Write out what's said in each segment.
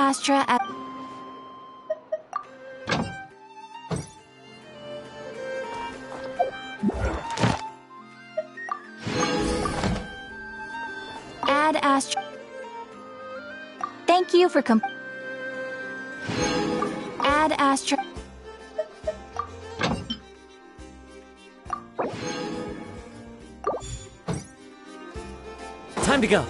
Astra at... Add Astra... Thank you for Add Astra... Time to go.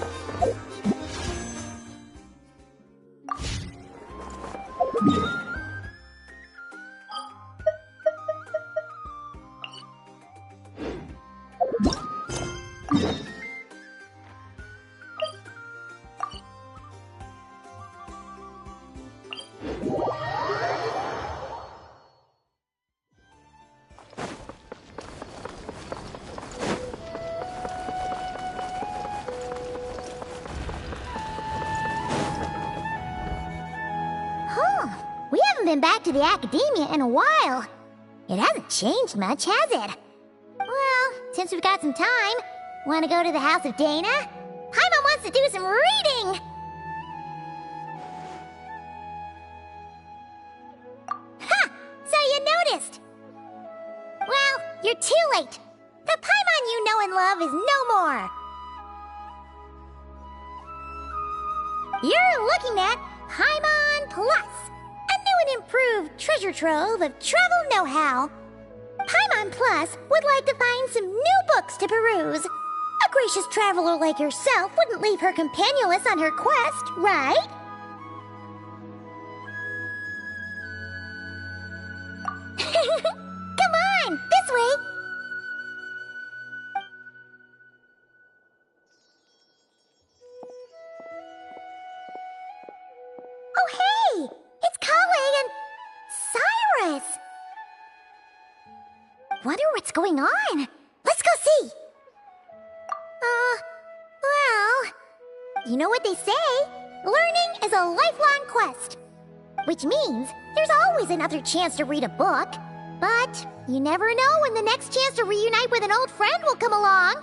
Been back to the academia in a while. It hasn't changed much, has it? Well, since we've got some time, want to go to the house of Dana? Paimon wants to do some reading! Ha! So you noticed! Well, you're too late. The Paimon you know and love is no more. You're looking at Paimon Plus. An improved treasure trove of travel know-how. Paimon Plus would like to find some new books to peruse. A gracious traveler like yourself wouldn't leave her companionless on her quest, right? Come on, this way! Oh, hey! It's Kale and Cyrus! Wonder what's going on. Let's go see! Well... You know what they say? Learning is a lifelong quest. Which means there's always another chance to read a book. But you never know when the next chance to reunite with an old friend will come along.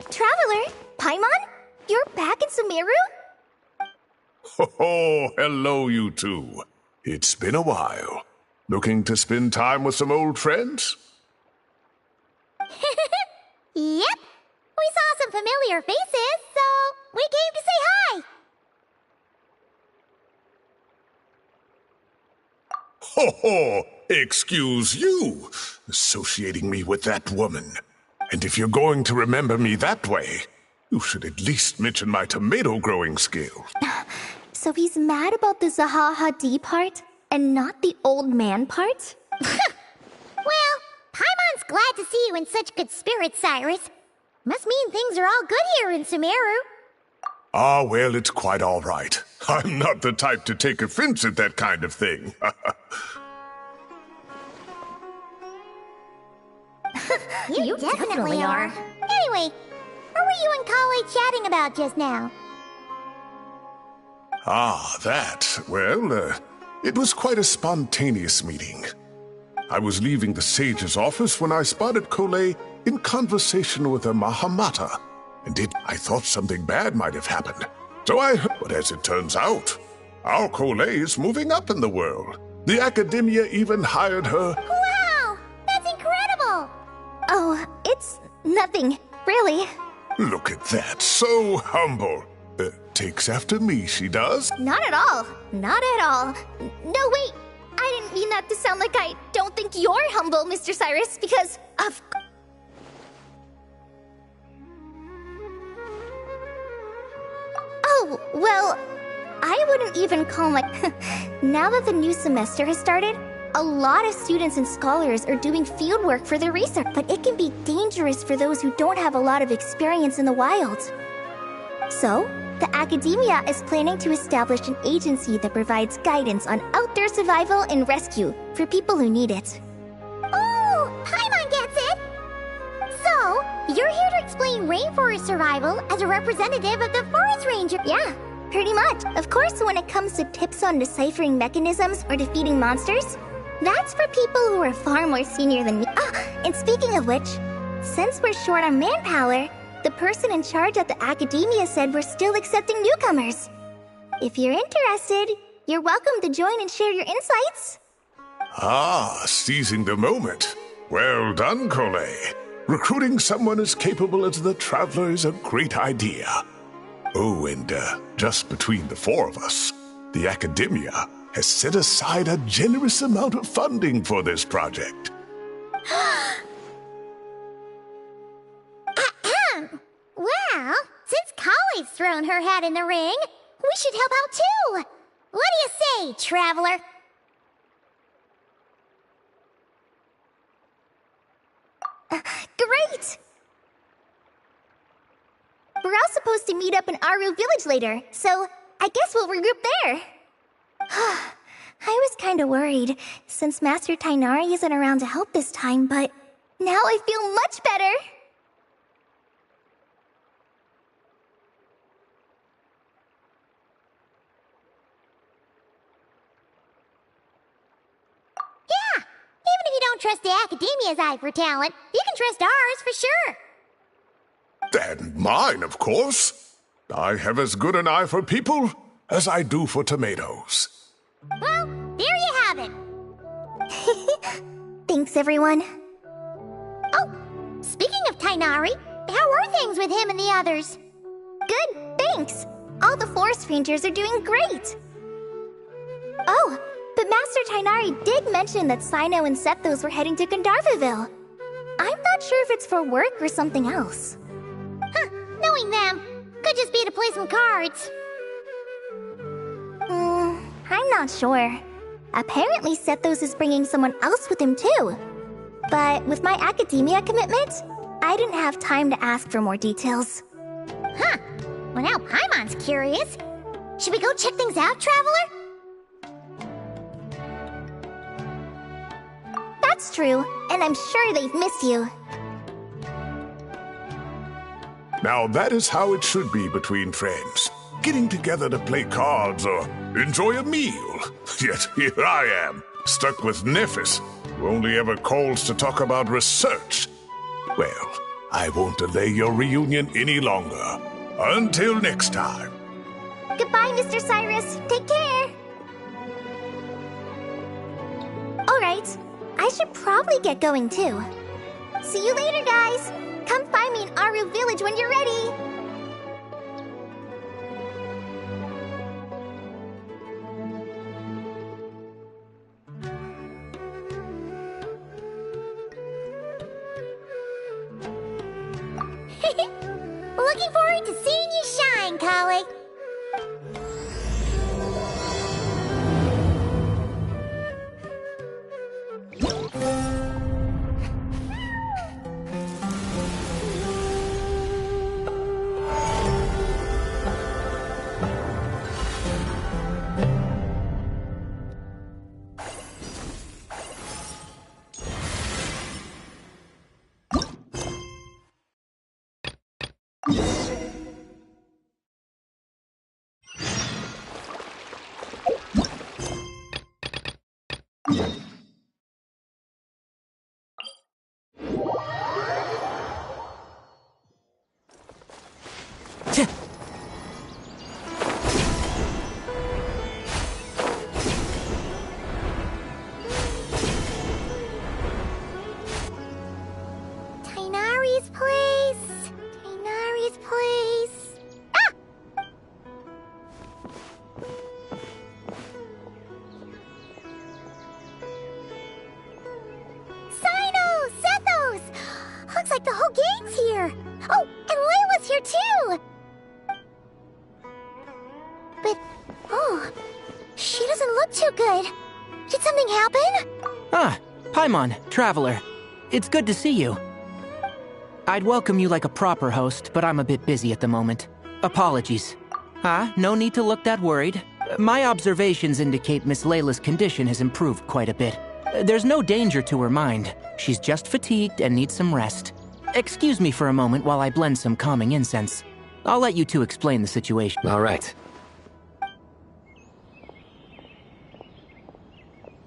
Traveler, Paimon? You're back in Sumeru? Oh, hello, you two. It's been a while. Looking to spend time with some old friends? Yep. We saw some familiar faces, so we came to say hi. Ho ho! Excuse you, associating me with that woman. And if you're going to remember me that way, you should at least mention my tomato growing skill. So he's mad about the Zaha Hadid part, and not the old man part? Well, Paimon's glad to see you in such good spirits, Cyrus. Must mean things are all good here in Sumeru. Ah, well, it's quite all right. I'm not the type to take offense at that kind of thing. You definitely are. Anyway, what were you and Kale chatting about just now? Ah, that. Well, it was quite a spontaneous meeting. I was leaving the sage's office when I spotted Kale in conversation with a Mahamata. And I thought something bad might have happened. So but as it turns out, our Kale is moving up in the world. The academia even hired her. Wow! That's incredible! Oh, it's nothing, really. Look at that, so humble. Takes after me, she does. Not at all. Not at all. No, wait. I didn't mean that to sound like I don't think you're humble, Mr. Cyrus, because of... Oh, well, I wouldn't even call my... Now that the new semester has started, a lot of students and scholars are doing fieldwork for their research, but it can be dangerous for those who don't have a lot of experience in the wild. So, the academia is planning to establish an agency that provides guidance on outdoor survival and rescue for people who need it. Oh, Paimon gets it! So, you're here to explain rainforest survival as a representative of the forest ranger? Yeah, pretty much. Of course, when it comes to tips on deciphering mechanisms or defeating monsters, that's for people who are far more senior than me. Ah, and speaking of which, Since we're short on manpower, the person in charge at the academia said we're still accepting newcomers. If you're interested, you're welcome to join and share your insights. Ah, seizing the moment. Well done, Cole. Recruiting someone as capable as the Traveler is a great idea. Oh, and just between the four of us, the Academia has set aside a generous amount of funding for this project. Well, since Kali's thrown her hat in the ring, we should help out too. What do you say, Traveler? Great! We're all supposed to meet up in Aru Village later, so I guess we'll regroup there. I was kinda worried, since Master Tainari isn't around to help this time, but now I feel much better. Yeah, even if you don't trust the Academia's eye for talent, you can trust ours for sure. And mine, of course. I have as good an eye for people as I do for tomatoes. Well, there you have it. Thanks, everyone. Oh, speaking of Tainari, how are things with him and the others? Good, thanks. All the forest rangers are doing great. Oh, but Master Tainari did mention that Sino and Sethos were heading to Gandharvaville. I'm not sure if it's for work or something else. Huh, knowing them, could just be to play some cards. I'm not sure. Apparently Sethos is bringing someone else with him too. But with my academia commitment, I didn't have time to ask for more details. Huh, well now Paimon's curious. Should we go check things out, Traveler? That's true, and I'm sure they've missed you. Now that is how it should be between friends. Getting together to play cards or enjoy a meal. Yet here I am, stuck with Nephis, who only ever calls to talk about research. Well, I won't delay your reunion any longer. Until next time. Goodbye, Mr. Cyrus. Take care. Alright, I should probably get going too. See you later, guys. Come find me in Aru Village when you're ready. Looking forward to seeing you shine, Kali. Tainari's place. Tainari's place. Ah! Sino! Sethos! Looks like the whole gang's here. Oh, and Layla's here too. But, oh, she doesn't look too good. Did something happen? Ah, Paimon, Traveler. It's good to see you. I'd welcome you like a proper host, but I'm a bit busy at the moment. Apologies. No need to look that worried. My observations indicate Miss Layla's condition has improved quite a bit. There's no danger to her mind. She's just fatigued and needs some rest. Excuse me for a moment while I blend some calming incense. I'll let you two explain the situation. All right.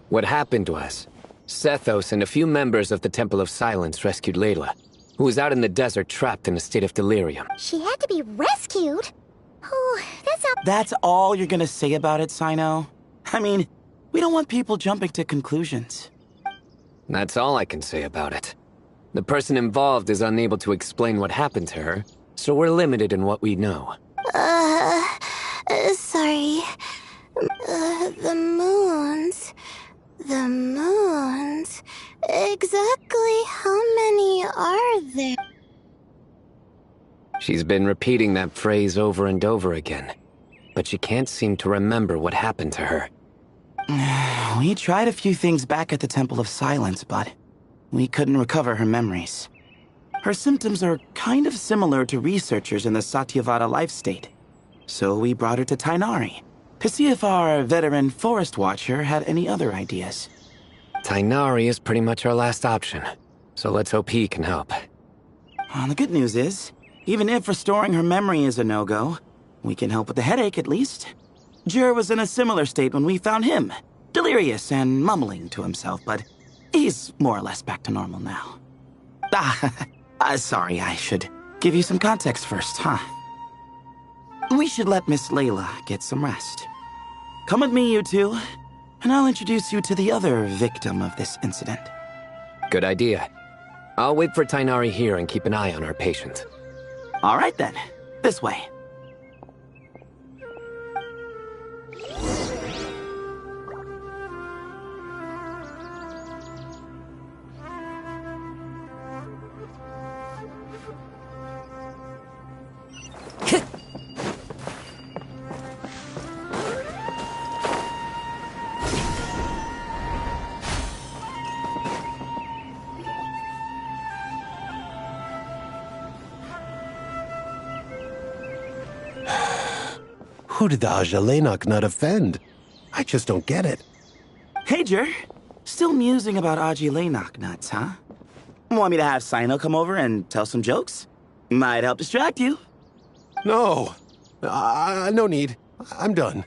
What happened was, Sethos and a few members of the Temple of Silence rescued Layla. who was out in the desert trapped in a state of delirium. She had to be rescued? Oh, that's not... That's all you're gonna say about it, Sino? I mean, we don't want people jumping to conclusions. That's all I can say about it. The person involved is unable to explain what happened to her, so we're limited in what we know. Sorry. The moons. The moons. Exactly how many are there? She's been repeating that phrase over and over again, but she can't seem to remember what happened to her. We tried a few things back at the Temple of Silence, but we couldn't recover her memories. Her symptoms are kind of similar to researchers in the Satyavada life state. So we brought her to Tainari to see if our veteran forest watcher had any other ideas. Tainari is pretty much our last option, so let's hope he can help. The good news is, even if restoring her memory is a no-go, we can help with the headache at least. Jur was in a similar state when we found him, delirious and mumbling to himself, but he's more or less back to normal now. Sorry, I should give you some context first, huh? We should let Miss Layla get some rest. Come with me, you two, and I'll introduce you to the other victim of this incident. Good idea. I'll wait for Tainari here and keep an eye on our patient. All right then, this way. Who did the Ajalenok nut offend? I just don't get it. Hey, Jur. Still musing about Aji nuts, huh? Want me to have Sino come over and tell some jokes? Might help distract you. No. No need. I'm done.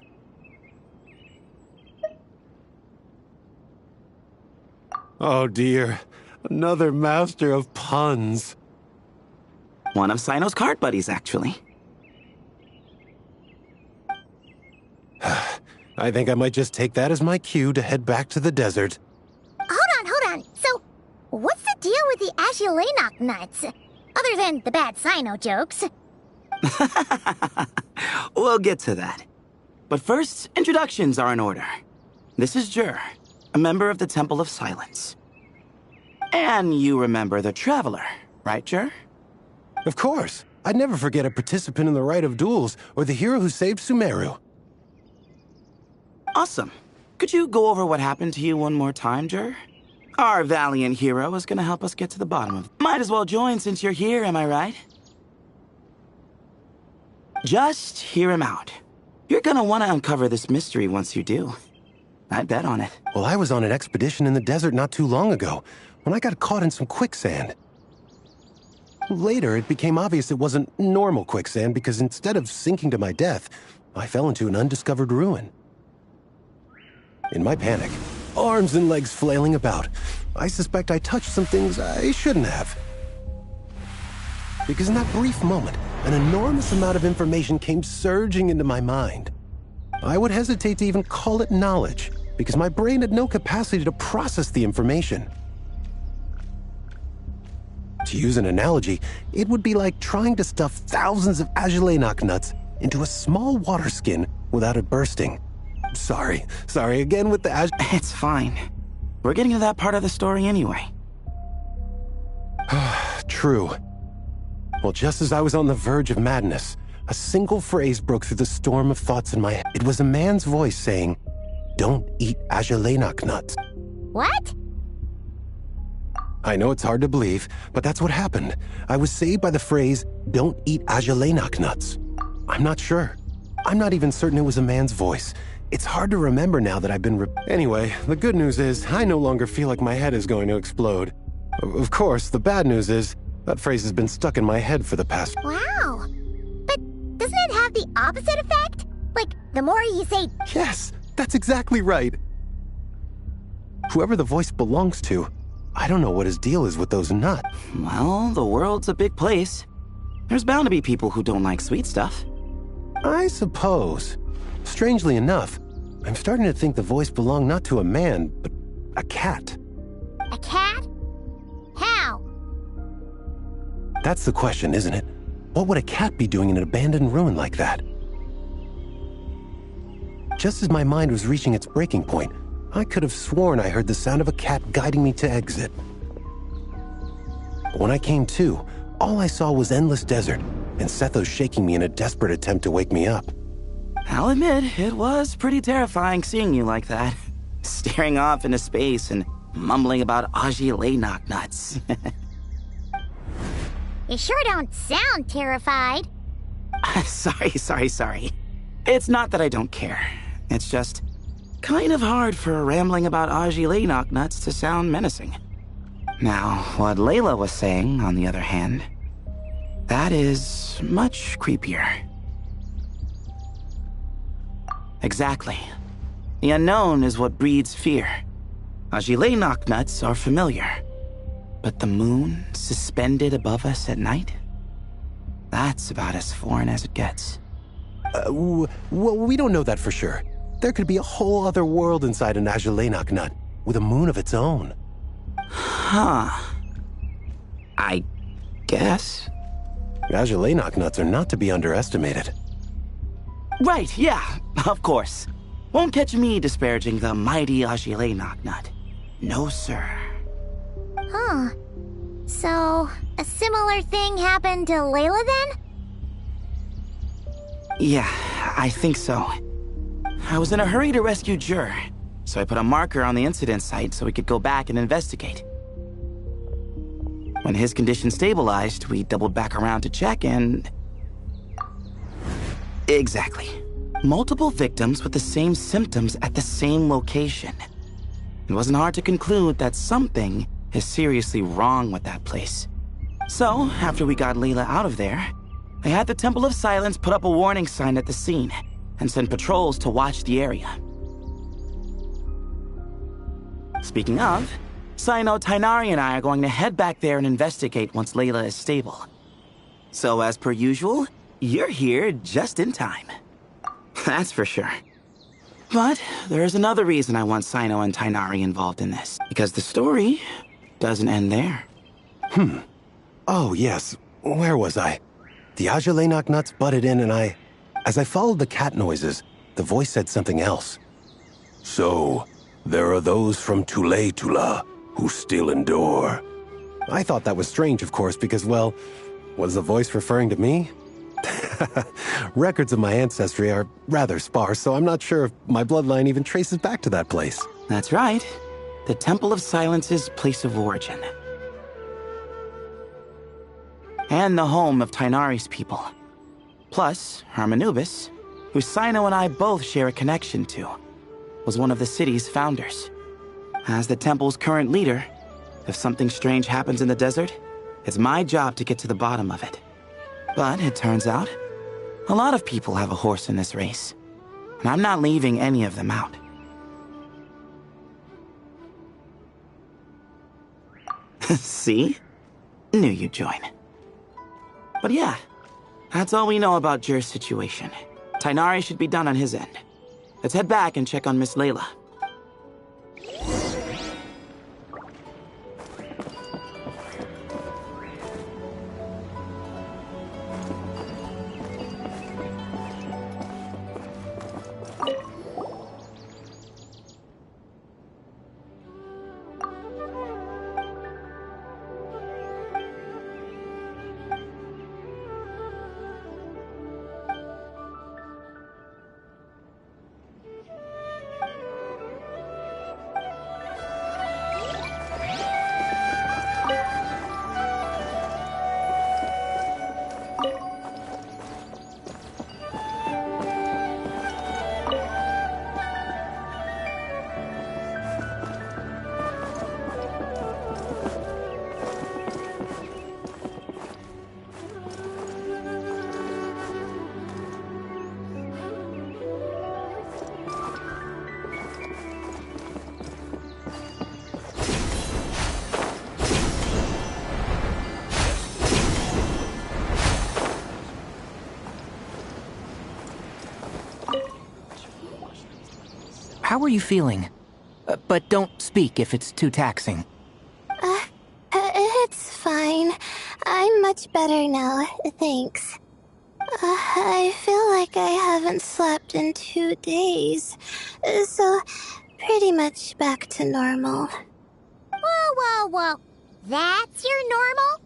Oh dear. Another master of puns. One of Sino's card buddies, actually. I think I might just take that as my cue to head back to the desert. Hold on. So, what's the deal with the Agilenok nuts? Other than the bad Sino jokes. We'll get to that. But first, introductions are in order. This is Jur, a member of the Temple of Silence. And you remember the Traveler, right, Jur? Of course. I'd never forget a participant in the Rite of Duels or the hero who saved Sumeru. Awesome. Could you go over what happened to you one more time, Jur? Our valiant hero is gonna help us get to the bottom of it. Might as well join since you're here, am I right? Just hear him out. You're gonna want to uncover this mystery once you do. I bet on it. Well, I was on an expedition in the desert not too long ago, when I got caught in some quicksand. Later, it became obvious it wasn't normal quicksand because instead of sinking to my death, I fell into an undiscovered ruin. In my panic, arms and legs flailing about, I suspect I touched some things I shouldn't have. Because in that brief moment, an enormous amount of information came surging into my mind. I would hesitate to even call it knowledge, because my brain had no capacity to process the information. To use an analogy, it would be like trying to stuff thousands of Agilenok nuts into a small water skin without it bursting. Sorry again with the It's fine. We're getting to that part of the story anyway. True. Well, just as I was on the verge of madness, a single phrase broke through the storm of thoughts in my head. It was a man's voice saying, "Don't eat Agilenok nuts." What? I know it's hard to believe, but that's what happened. I was saved by the phrase, "Don't eat Agilenok nuts." I'm not sure. I'm not even certain it was a man's voice. It's hard to remember now that I've been Anyway, the good news is I no longer feel like my head is going to explode. Of course, the bad news is that phrase has been stuck in my head for the past... Wow. But doesn't it have the opposite effect? Like, the more you say... Yes, that's exactly right. Whoever the voice belongs to, I don't know what his deal is with those nuts. Well, the world's a big place. There's bound to be people who don't like sweet stuff. I suppose. Strangely enough, I'm starting to think the voice belonged not to a man, but a cat. A cat? How? That's the question, isn't it? What would a cat be doing in an abandoned ruin like that? Just as my mind was reaching its breaking point, I could have sworn I heard the sound of a cat guiding me to exit. But when I came to, all I saw was endless desert, and Sethos shaking me in a desperate attempt to wake me up. I'll admit, it was pretty terrifying seeing you like that. Staring off into space and mumbling about Aji nuts. You sure don't sound terrified. Sorry. It's not that I don't care. It's just kind of hard for rambling about Aji nuts to sound menacing. Now, what Layla was saying, on the other hand, that is much creepier. Exactly. The unknown is what breeds fear. Aji nuts are familiar. But the moon suspended above us at night? That's about as foreign as it gets. Well, we don't know that for sure. There could be a whole other world inside an Ajalenok nut, with a moon of its own. Huh. I guess. Ajalenok nuts are not to be underestimated. Right, yeah, of course. Won't catch me disparaging the mighty Ajilenok nut. No, sir. Huh. So, a similar thing happened to Layla then? Yeah, I think so. I was in a hurry to rescue Jur, so I put a marker on the incident site so we could go back and investigate. When his condition stabilized, we doubled back around to check and... Exactly. Multiple victims with the same symptoms at the same location. It wasn't hard to conclude that something is seriously wrong with that place. So, after we got Layla out of there, I had the Temple of Silence put up a warning sign at the scene and send patrols to watch the area. Speaking of, Sino, Tainari, and I are going to head back there and investigate once Layla is stable. So, as per usual, you're here just in time. That's for sure. But there is another reason I want Sino and Tainari involved in this. Because the story doesn't end there. Oh, yes. Where was I? The Ajalenok nuts butted in and as I followed the cat noises, the voice said something else. So, there are those from Tula who still endure. I thought that was strange, of course, because, well, was the voice referring to me? Records of my ancestry are rather sparse, so I'm not sure if my bloodline even traces back to that place. That's right. The Temple of Silence's place of origin. And the home of Tainari's people. Plus, Hermanubis, who Sino and I both share a connection to, was one of the city's founders. As the temple's current leader, if something strange happens in the desert, it's my job to get to the bottom of it. But it turns out, a lot of people have a horse in this race, and I'm not leaving any of them out. See? Knew you'd join. But yeah, that's all we know about Jur's situation. Tainari should be done on his end. Let's head back and check on Miss Layla. how are you feeling? But don't speak if it's too taxing. It's fine. I'm much better now, thanks. I feel like I haven't slept in 2 days, so pretty much back to normal. Whoa. That's your normal?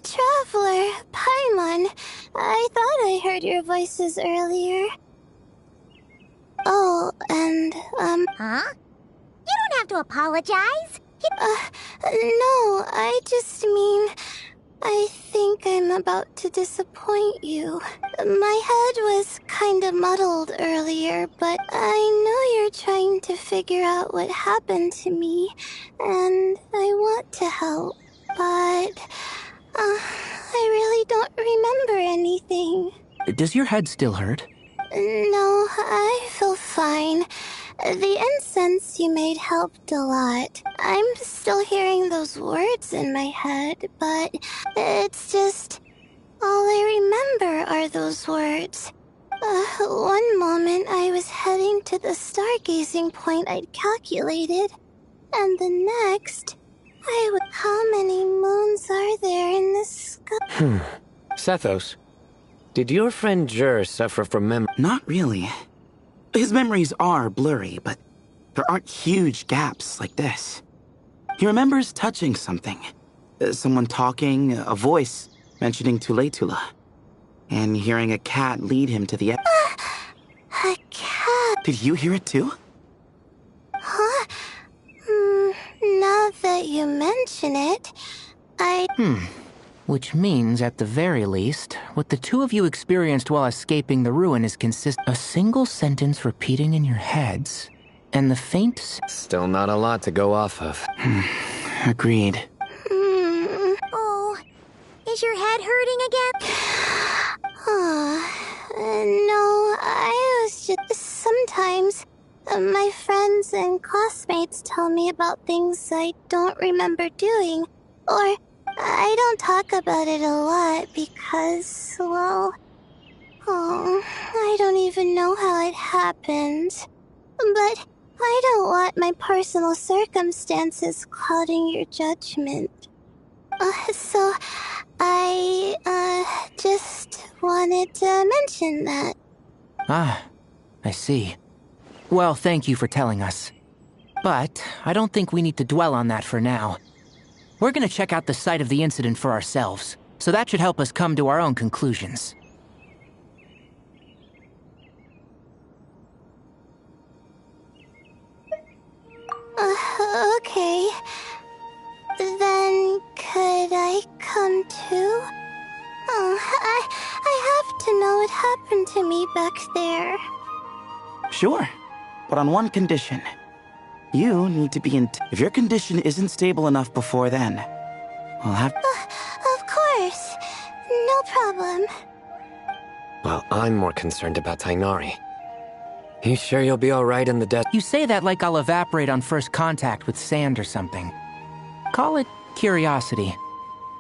Traveler, Paimon, I thought I heard your voices earlier. Oh, and, Huh? You don't have to apologize. no, I just mean, I think I'm about to disappoint you. My head was kinda muddled earlier, but I know you're trying to figure out what happened to me, and I want to help, but, I really don't remember anything. Does your head still hurt? No, I feel fine. The incense you made helped a lot. I'm still hearing those words in my head, but it's just... all I remember are those words. One moment I was heading to the stargazing point I'd calculated, and the next, how many moons are there in the sky? Sethos, did your friend Jur suffer from Not really. His memories are blurry, but there aren't huge gaps like this. He remembers touching something. Someone talking, a voice mentioning Tuletula, and hearing a cat lead him to the edge. A cat? Did you hear it too? Huh? Now that you mention it, Which means, at the very least, what the two of you experienced while escaping the ruin is a single sentence repeating in your heads, and the faint... Still not a lot to go off of. Agreed. Oh, is your head hurting again? No, I was just... Sometimes, my friends and classmates tell me about things I don't remember doing, or I don't talk about it a lot because, well... I don't even know how it happened. But I don't want my personal circumstances clouding your judgment. So I, just wanted to mention that. Ah, I see. Well, thank you for telling us. But I don't think we need to dwell on that for now. We're gonna check out the site of the incident for ourselves, so that should help us come to our own conclusions. Okay. Then could I come too? I have to know what happened to me back there. Sure, but on one condition. You need to be in... If your condition isn't stable enough before then, we'll have... Of course. No problem. Well, I'm more concerned about Tainari. You sure you'll be alright in the desert? You say that like I'll evaporate on first contact with sand or something. Call it curiosity.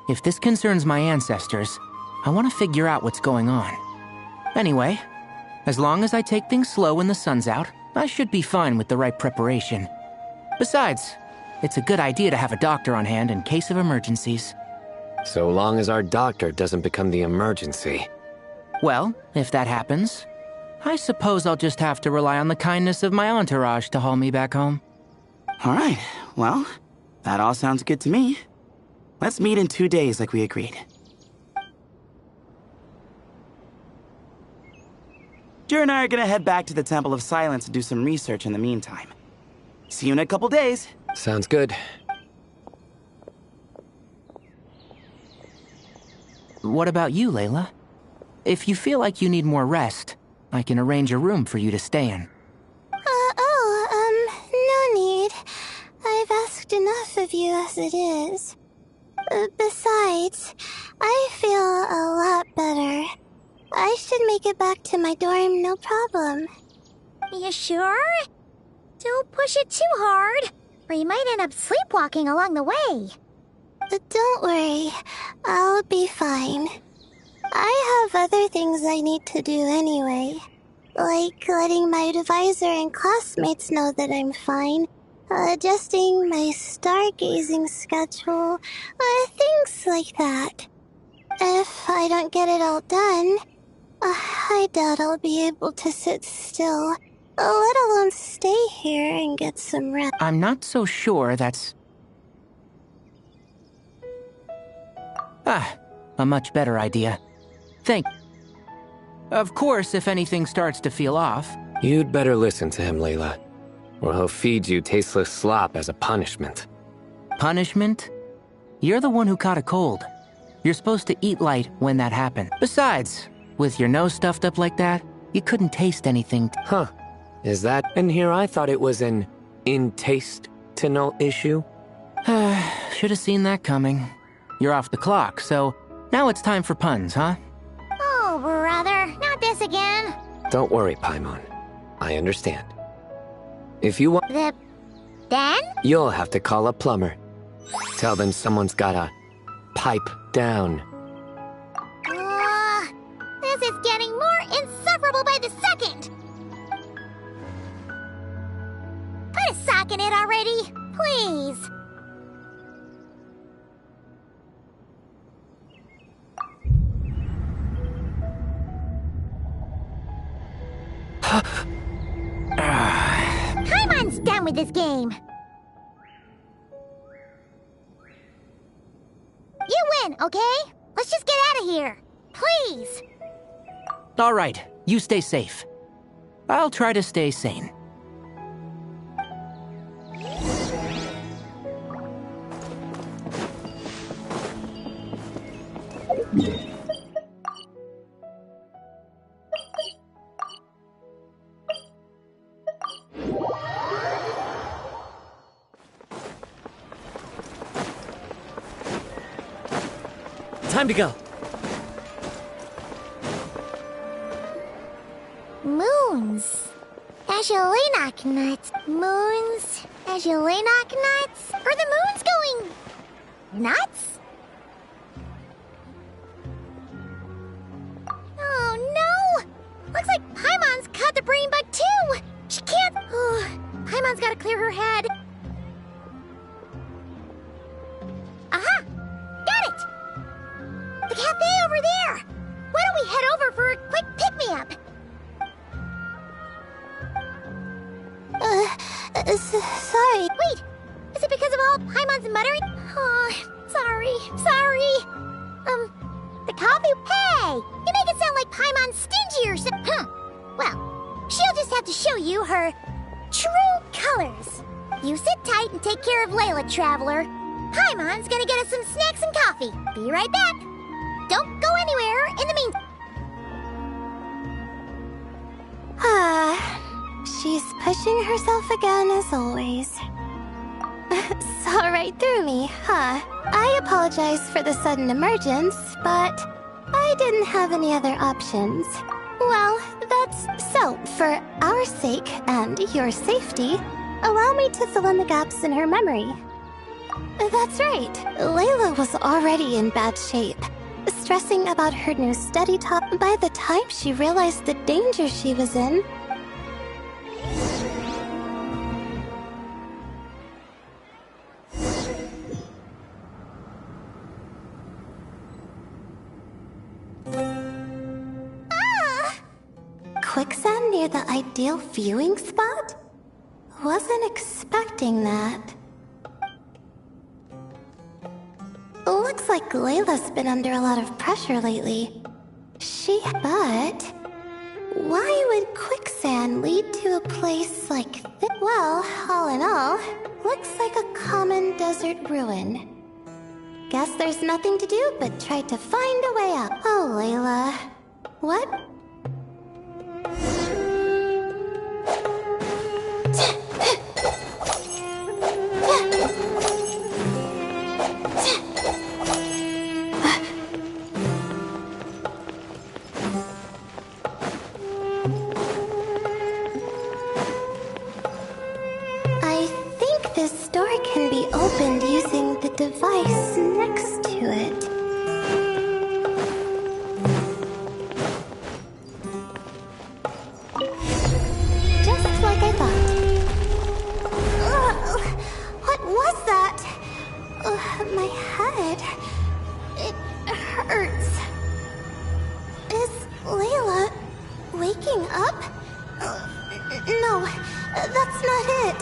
If this concerns my ancestors, I want to figure out what's going on. Anyway, as long as I take things slow when the sun's out, I should be fine with the right preparation. Besides, it's a good idea to have a doctor on hand in case of emergencies. So long as our doctor doesn't become the emergency. Well, if that happens, I suppose I'll just have to rely on the kindness of my entourage to haul me back home. Alright, well, that all sounds good to me. Let's meet in 2 days like we agreed. Jer and I are gonna head back to the Temple of Silence and do some research in the meantime. See you in a couple days. Sounds good. What about you, Layla? If you feel like you need more rest, I can arrange a room for you to stay in. No need. I've asked enough of you as it is. Besides, I feel a lot better. I should make it back to my dorm, no problem. You sure? Don't push it too hard, or you might end up sleepwalking along the way. Don't worry, I'll be fine. I have other things I need to do anyway. Like letting my advisor and classmates know that I'm fine, adjusting my stargazing schedule, things like that. If I don't get it all done, I doubt I'll be able to sit still, let alone stay here and get some rest. I'm not so sure that's... a much better idea. Of course, if anything starts to feel off... You'd better listen to him, Layla, or he'll feed you tasteless slop as a punishment. Punishment? You're the one who caught a cold. You're supposed to eat light when that happened. Besides, with your nose stuffed up like that, you couldn't taste anything. Huh. Is that... And here I thought it was an in-taste-to-no issue? Should have seen that coming. You're off the clock, so now it's time for puns, huh? Oh, brother, not this again. Don't worry, Paimon. I understand. If you want... Then? You'll have to call a plumber. Tell them someone's gotta pipe down. This is getting more insufferable by the second. Put a sock in it already, please. Paimon's done with this game. You win, okay? Let's just get out of here. Please. All right, you stay safe. I'll try to stay sane. Time to go. Moons. Azulenok nuts. Moons. Azulenok nuts. Are the moons going... nuts? Oh no! Looks like Paimon's caught the brain bug too! She can't... Oh, Paimon's gotta clear her head. Aha! Got it! The cafe over there! Why don't we head over for a quick pick-me-up? Sorry. Wait, is it because of all Paimon's muttering? Oh, sorry. The coffee? Hey, you make it sound like Paimon's stingy or something. Well, she'll just have to show you her true colors. You sit tight and take care of Layla, Traveler. Paimon's gonna get us some snacks and coffee. Be right back. Don't go anywhere in the meantime. She's pushing herself again as always. Saw right through me, huh? I apologize for the sudden emergence, but I didn't have any other options. Well, that's so. For our sake and your safety, allow me to fill in the gaps in her memory. That's right. Layla was already in bad shape, stressing about her new study top. By the time she realized the danger she was in, quicksand near the ideal viewing spot? Wasn't expecting that. Looks like Layla's been under a lot of pressure lately. But why would quicksand lead to a place like this? Well, all in all, looks like a common desert ruin. Guess there's nothing to do but try to find a way out. Oh, Layla. What? I think this door can be opened using the device next to it. waking up? No, that's not it.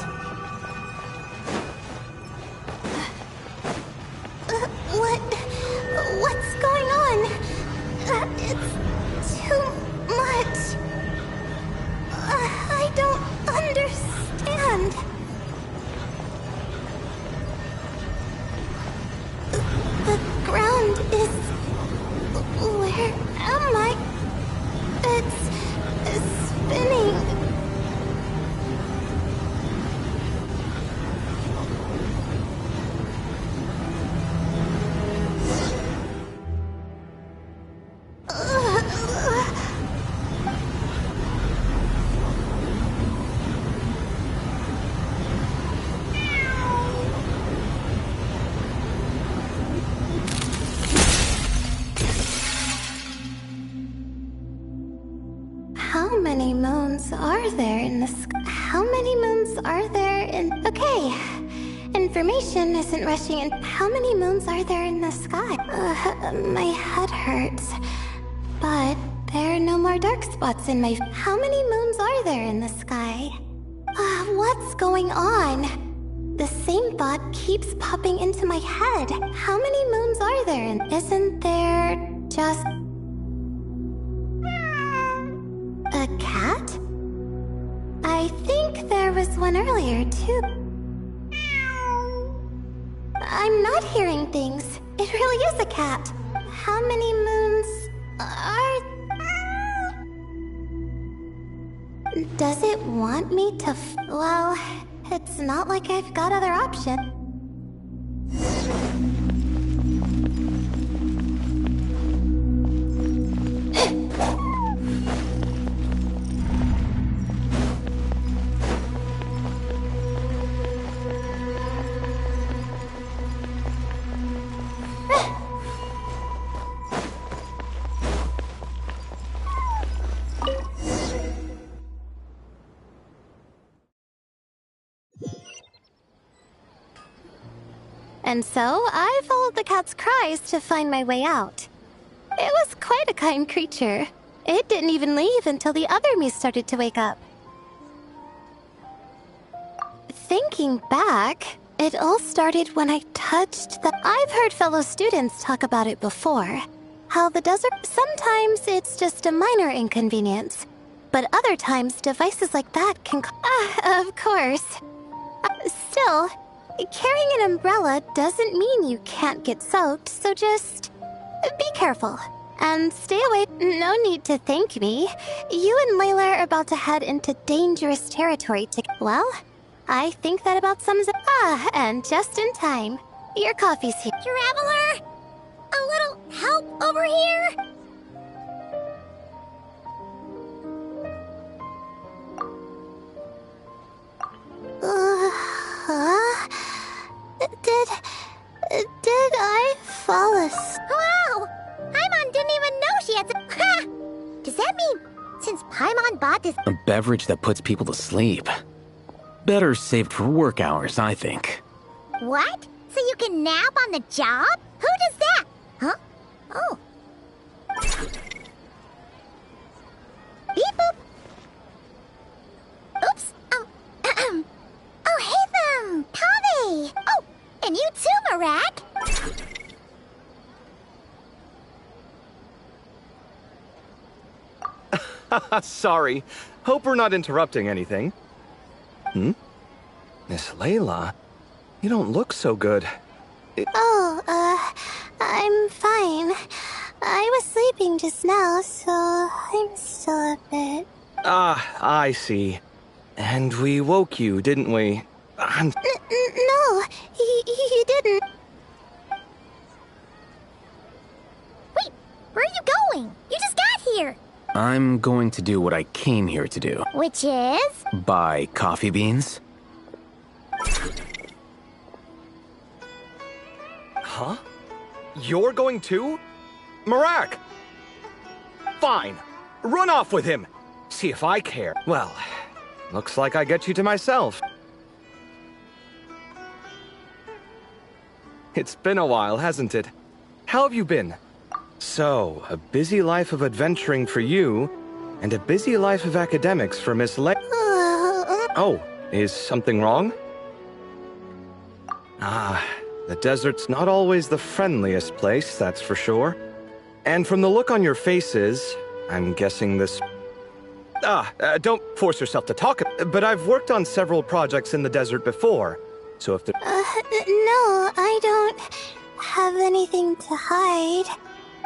What's going on? It's too much. I don't understand. The ground is... Where am I? It's spinning. How many moons are there in the sky? How many moons are there in... Okay. Information isn't rushing in. How many moons are there in the sky? My head hurts. But there are no more dark spots in my... How many moons are there in the sky? What's going on? The same thought keeps popping into my head. How many moons are there? And isn't there just... a cat? I think there was one earlier, too. I'm not hearing things. It really is a cat. How many moons are... Does it want me to well, it's not like I've got other options. And so, I followed the cat's cries to find my way out. It was quite a kind creature. It didn't even leave until the other me started to wake up. Thinking back, it all started when I touched the... I've heard fellow students talk about it before. How the desert... Sometimes it's just a minor inconvenience. But other times, devices like that can... of course. Still... Carrying an umbrella doesn't mean you can't get soaked, so just be careful. And stay away. No need to thank me. You and Layla are about to head into dangerous territory to... Well, I think that about sums it. And just in time. Your coffee's here. Traveler! A little help over here? Did I fall asleep? Wow! Paimon didn't even know she had some... Ha! Does that mean since Paimon bought this... A beverage that puts people to sleep. Better saved for work hours, I think. What? So you can nap on the job? Who does that? Huh? Oh. Beep boop. Oops. Oh, hey them! Kave! Oh, and you too, Marak! Sorry. Hope we're not interrupting anything. Miss Layla, you don't look so good. I'm fine. I was sleeping just now, so I'm still a bit... I see. And we woke you, didn't we? No, he didn't. Wait, where are you going? You just got here. I'm going to do what I came here to do. Which is? Buy coffee beans. Huh? You're going too? Marak! Fine. Run off with him. See if I care. Well, looks like I get you to myself. It's been a while, hasn't it? How have you been? So, a busy life of adventuring for you, and a busy life of academics for Miss Le- Oh, is something wrong? Ah, the desert's not always the friendliest place, that's for sure. And from the look on your faces, I'm guessing this... don't force yourself to talk, but I've worked on several projects in the desert before, so if the... No, I don't have anything to hide.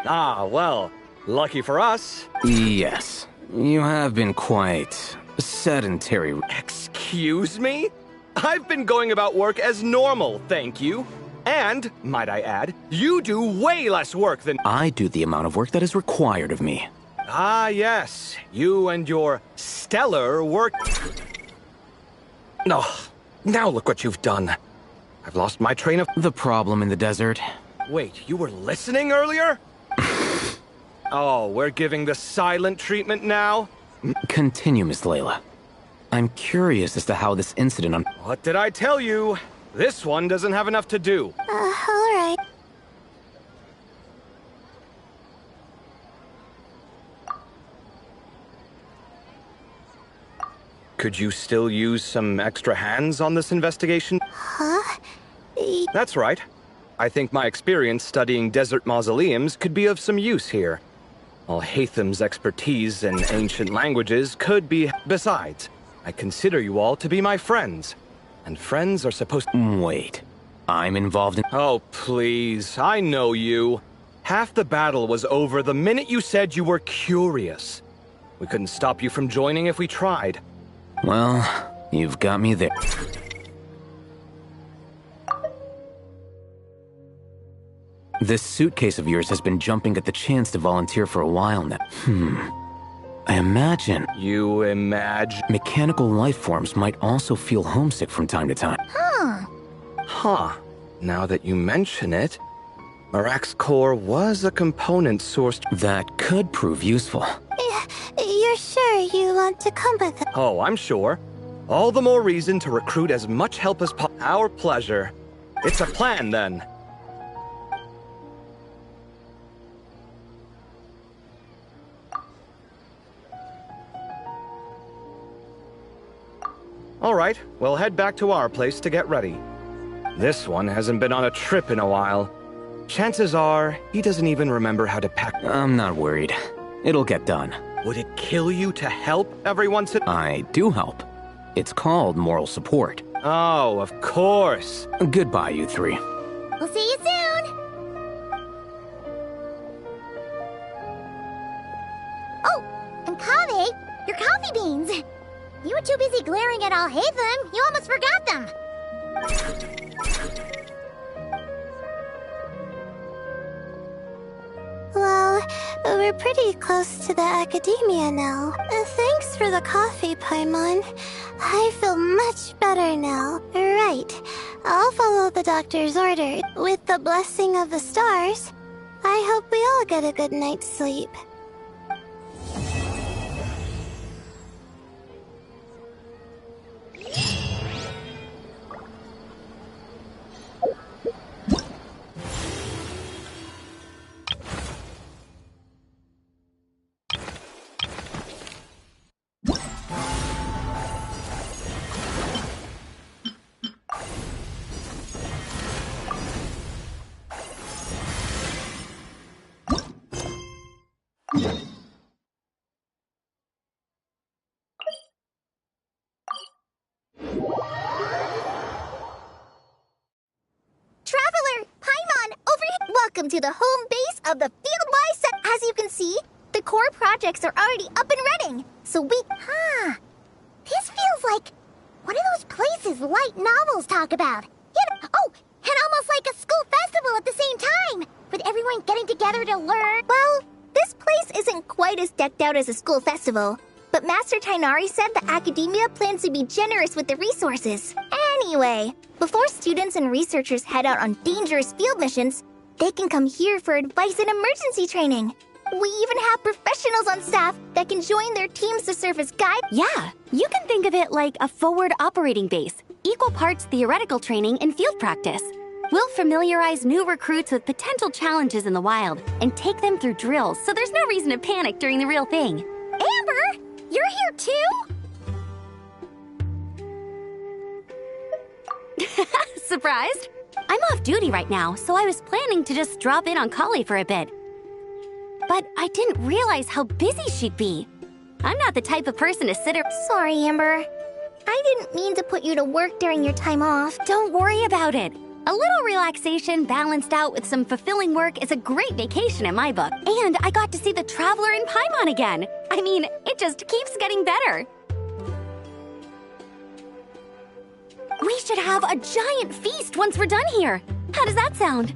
Ah, well, lucky for us. Yes, you have been quite sedentary. Excuse me? I've been going about work as normal, thank you. And, might I add, you do way less work than... I do the amount of work that is required of me. Ah, yes. You and your stellar work... Oh, now look what you've done. I've lost my train of... The problem in the desert. Wait, you were listening earlier? Oh, we're giving the silent treatment now? Continue, Miss Layla. I'm curious as to how this incident What did I tell you? This one doesn't have enough to do. Alright. Could you still use some extra hands on this investigation? Huh? That's right. I think my experience studying desert mausoleums could be of some use here. While Hatham's expertise in ancient languages could be... Besides, I consider you all to be my friends. And friends are supposed to... Wait. I'm involved in... Oh, please. I know you. Half the battle was over the minute you said you were curious. We couldn't stop you from joining if we tried. Well, you've got me there. This suitcase of yours has been jumping at the chance to volunteer for a while now. I imagine... You imagine... Mechanical life forms might also feel homesick from time to time. Huh. Now that you mention it, Marak's core was a component sourced... That could prove useful. You're sure you want to come with us? Oh, I'm sure. All the more reason to recruit as much help as possible. Our pleasure. It's a plan, then. All right, we'll head back to our place to get ready. This one hasn't been on a trip in a while. Chances are, he doesn't even remember how to pack. I'm not worried. It'll get done. Would it kill you to help every once in... I do help. It's called moral support. Oh, of course. Goodbye, you three. We'll see you soon! Oh, and Kaveh, your coffee beans! You were too busy glaring at all Hatham, you almost forgot them! Well, we're pretty close to the academia now. Thanks for the coffee, Paimon. I feel much better now. Right. I'll follow the doctor's order. With the blessing of the stars, I hope we all get a good night's sleep. Traveler! Paimon! Over here! Welcome to the home base of the Field-wise set. As you can see, the core projects are already up and running. So we... This feels like one of those places light novels talk about. Oh, and almost like a school festival at the same time, with everyone getting together to learn. Well, this place isn't quite as decked out as a school festival, but Master Tainari said the academia plans to be generous with the resources. Anyway, before students and researchers head out on dangerous field missions, they can come here for advice and emergency training. We even have professionals on staff that can join their teams to serve as guides. Yeah, you can think of it like a forward operating base, equal parts theoretical training and field practice. We'll familiarize new recruits with potential challenges in the wild and take them through drills so there's no reason to panic during the real thing. Amber! you're here too? Surprised? I'm off duty right now, so I was planning to just drop in on Kale for a bit. But I didn't realize how busy she'd be. I'm not the type of person to sit around. Sorry, Amber. I didn't mean to put you to work during your time off. Don't worry about it. A little relaxation balanced out with some fulfilling work is a great vacation in my book. And I got to see the Traveler in Paimon again. I mean, it just keeps getting better. We should have a giant feast once we're done here. How does that sound?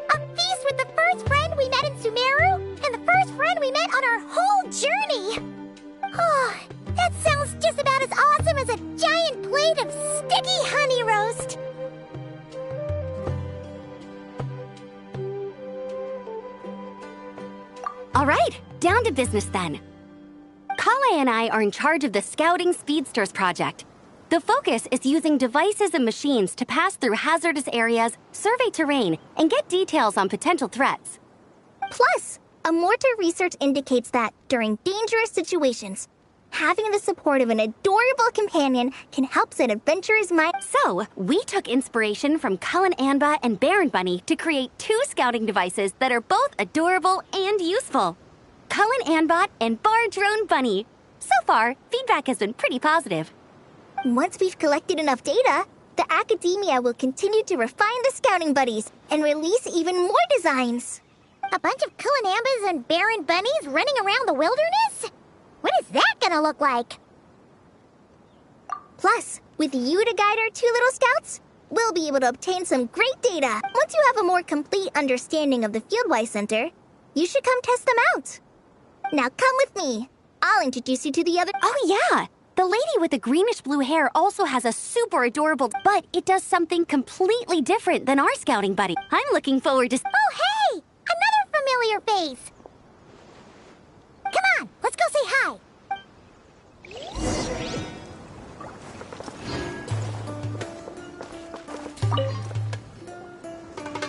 A feast with the first friend we met in Sumeru and the first friend we met on our whole journey. Oh, that sounds just about as awesome as a giant plate of sticky honey roast. All right, down to business then. Kale and I are in charge of the Scouting Speedsters project. The focus is using devices and machines to pass through hazardous areas, survey terrain, and get details on potential threats. Plus, Amorta research indicates that during dangerous situations, having the support of an adorable companion can help set adventurers' minds. So, we took inspiration from Cullen Anba and Baron Bunny to create 2 scouting devices that are both adorable and useful. Cullen Anbot and Bar Drone Bunny. So far, feedback has been pretty positive. Once we've collected enough data, the academia will continue to refine the scouting buddies and release even more designs. A bunch of Kulanambas and Baron Bunnies running around the wilderness? What is that gonna look like? Plus, with you to guide our 2 little scouts, we'll be able to obtain some great data. Once you have a more complete understanding of the Fieldwise Center, you should come test them out. Now come with me. I'll introduce you to the other— Oh yeah! The lady with the greenish-blue hair also has a super adorable, but it does something completely different than our scouting buddy. I'm looking forward to— Oh, hey! Another familiar face! Come on, let's go say hi!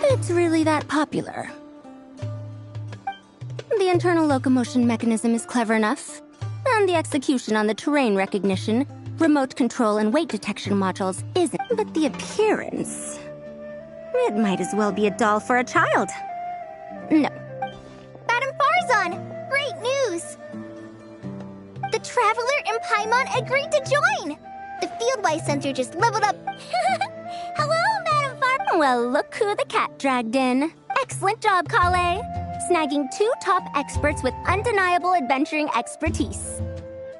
It's really that popular. The internal locomotion mechanism is clever enough, and the execution on the terrain recognition, remote control, and weight detection modules isn't. But the appearance... it might as well be a doll for a child. No. Madame Farzan! Great news! The Traveler and Paimon agreed to join! The Fieldwise Center just leveled up. Hello, Madame Farzan! Well, look who the cat dragged in. Excellent job, Kale. Snagging 2 top experts with undeniable adventuring expertise.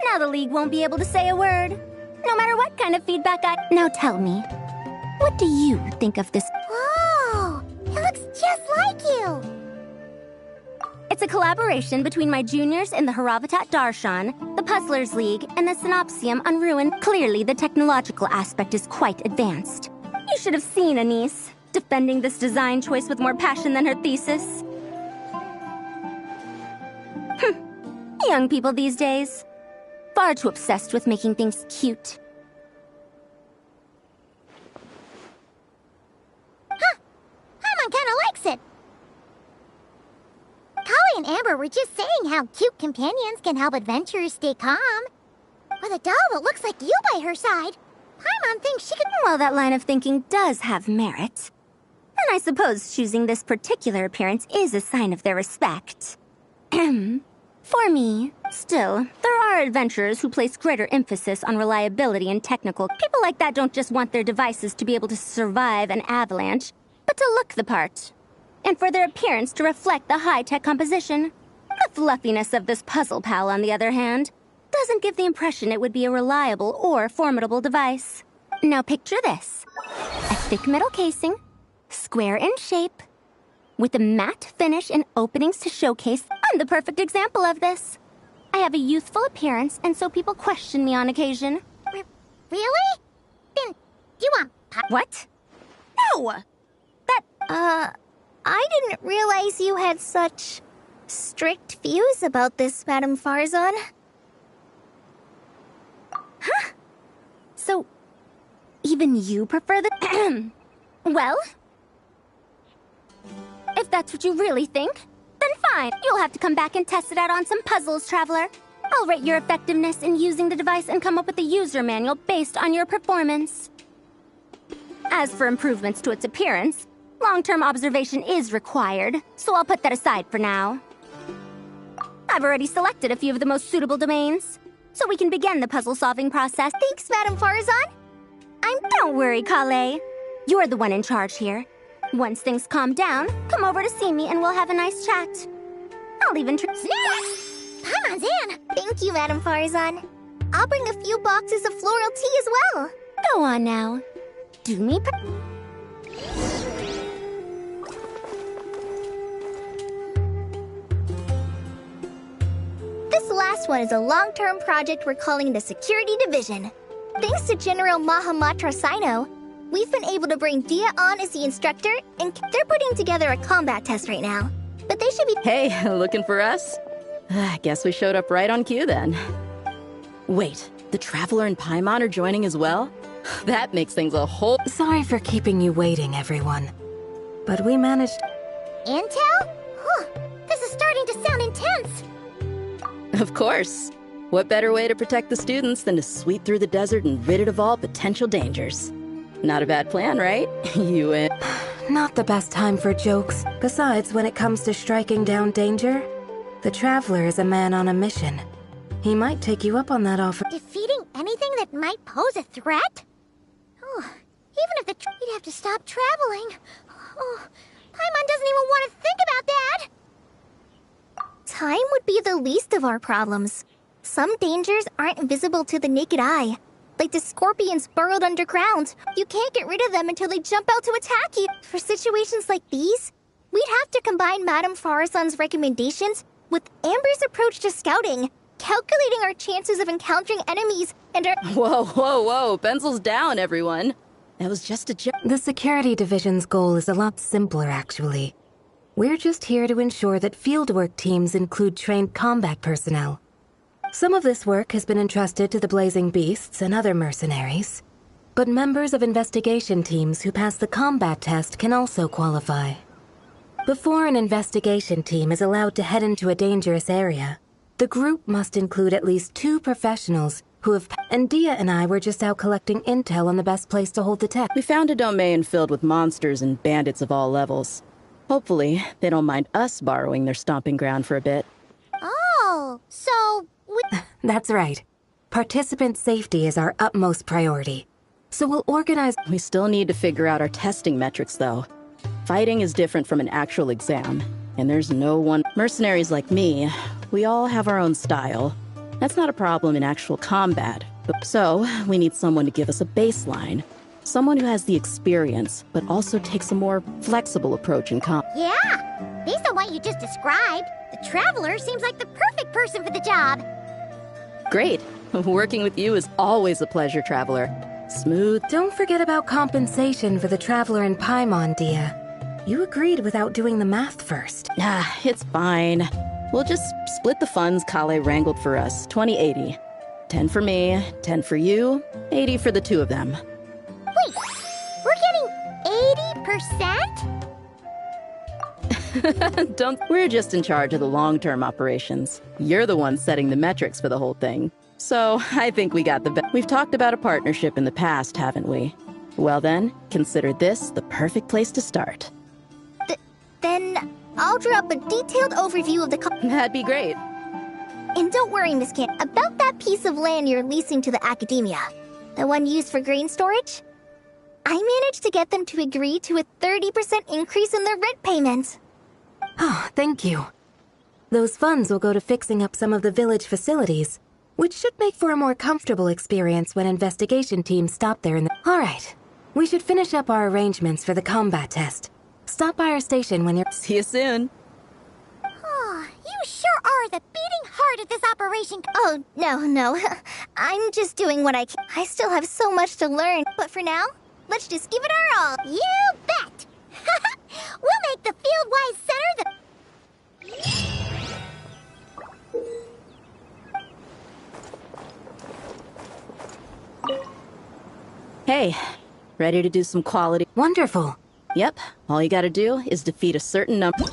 Now the League won't be able to say a word, no matter what kind of feedback I... Now tell me, what do you think of this? Whoa! It looks just like you! It's a collaboration between my juniors in the Haravatat Darshan, the Puzzlers League, and the Synopsium Unruined. Clearly, the technological aspect is quite advanced. You should have seen Anise, defending this design choice with more passion than her thesis. Young people these days. Far too obsessed with making things cute. Huh. Paimon kinda likes it. Kale and Amber were just saying how cute companions can help adventurers stay calm. With a doll that looks like you by her side, Paimon thinks she could... Well, that line of thinking does have merit. And I suppose choosing this particular appearance is a sign of their respect. For me, still, there are adventurers who place greater emphasis on reliability and technical. People like that don't just want their devices to be able to survive an avalanche, but to look the part. And for their appearance to reflect the high-tech composition. The fluffiness of this puzzle pal, on the other hand, doesn't give the impression it would be a reliable or formidable device. Now picture this. A thick metal casing, square in shape, with a matte finish and openings to showcase. I'm the perfect example of this. I have a youthful appearance, and so people question me on occasion. Really? Then, you want... What? No! I didn't realize you had such strict views about this, Madame Farzan. Huh? So, even you prefer the... Well... if that's what you really think, then Fine, you'll have to come back and test it out on some puzzles, Traveler. I'll rate your effectiveness in using the device and come up with a user manual based on your performance. As for improvements to its appearance, long-term observation is required, so I'll put that aside for now. I've already selected a few of the most suitable domains, so we can begin the puzzle-solving process. Thanks, Madame Farazan. Don't worry, Kale. You're the one in charge here. Once things calm down, come over to see me and we'll have a nice chat. I'll even Snacks! Paimon's in! Thank you, Madame Farazan. I'll bring a few boxes of floral tea as well. Go on now. Do me This last one is a long-term project we're calling the Security Division. Thanks to General Mahamatra Sino, we've been able to bring Dia on as the instructor, and they're putting together a combat test right now. But they should be— Hey, looking for us? Guess we showed up right on cue then. Wait, the Traveler and Paimon are joining as well? That makes things a whole— Sorry for keeping you waiting, everyone. But we managed— Intel? Huh, this is starting to sound intense. Of course. What better way to protect the students than to sweep through the desert and rid it of all potential dangers? Not a bad plan, right? You in? Not the best time for jokes. Besides, when it comes to striking down danger, the Traveler is a man on a mission. He might take you up on that offer. Defeating anything that might pose a threat? Oh, even if we'd have to stop traveling. Oh, Paimon doesn't even want to think about that. Time would be the least of our problems. Some dangers aren't visible to the naked eye. Like the scorpions burrowed underground. You can't get rid of them until they jump out to attack you. For situations like these, we'd have to combine Madame Farazan's recommendations with Amber's approach to scouting, calculating our chances of encountering enemies and our— Whoa, pencils down, everyone. That was just a joke. The Security Division's goal is a lot simpler, actually. We're just here to ensure that fieldwork teams include trained combat personnel. Some of this work has been entrusted to the Blazing Beasts and other mercenaries, but members of investigation teams who pass the combat test can also qualify. Before an investigation team is allowed to head into a dangerous area, the group must include at least 2 professionals who have— And Dia and I were just out collecting intel on the best place to hold the test. We found a domain filled with monsters and bandits of all levels. Hopefully, they don't mind us borrowing their stomping ground for a bit. Oh, so That's right. Participant safety is our utmost priority. So we'll organize— We still need to figure out our testing metrics, though. Fighting is different from an actual exam, and there's no one— Mercenaries like me, we all have our own style. That's not a problem in actual combat. So, we need someone to give us a baseline. Someone who has the experience, but also takes a more flexible approach in yeah, based on what you just described, the Traveler seems like the perfect person for the job. Great. Working with you is always a pleasure, Traveler. Smooth. Don't forget about compensation for the Traveler and Paimon, Dia. You agreed without doing the math first. It's fine. We'll just split the funds Kale wrangled for us, 20-80. 10 for me, 10 for you, 80 for the 2 of them. Wait, we're getting 80%? We're just in charge of the long-term operations. You're the one setting the metrics for the whole thing. So, I think we got We've talked about a partnership in the past, haven't we? Well then, consider this the perfect place to start. Then I'll draw up a detailed overview of the That'd be great. And don't worry, Miss Kim, about that piece of land you're leasing to the academia. The one used for grain storage? I managed to get them to agree to a 30% increase in their rent payments. Oh, thank you. Those funds will go to fixing up some of the village facilities, which should make for a more comfortable experience when investigation teams stop there in the— All right, we should finish up our arrangements for the combat test. Stop by our station when you're— See you soon. Oh, you sure are the beating heart of this operation. Oh, no. I'm just doing what I can. I still have so much to learn. But for now, let's just give it our all. You bet! We'll make the Fieldwise Center Hey, ready to do some quality— Wonderful. Yep, all you gotta do is defeat a certain number—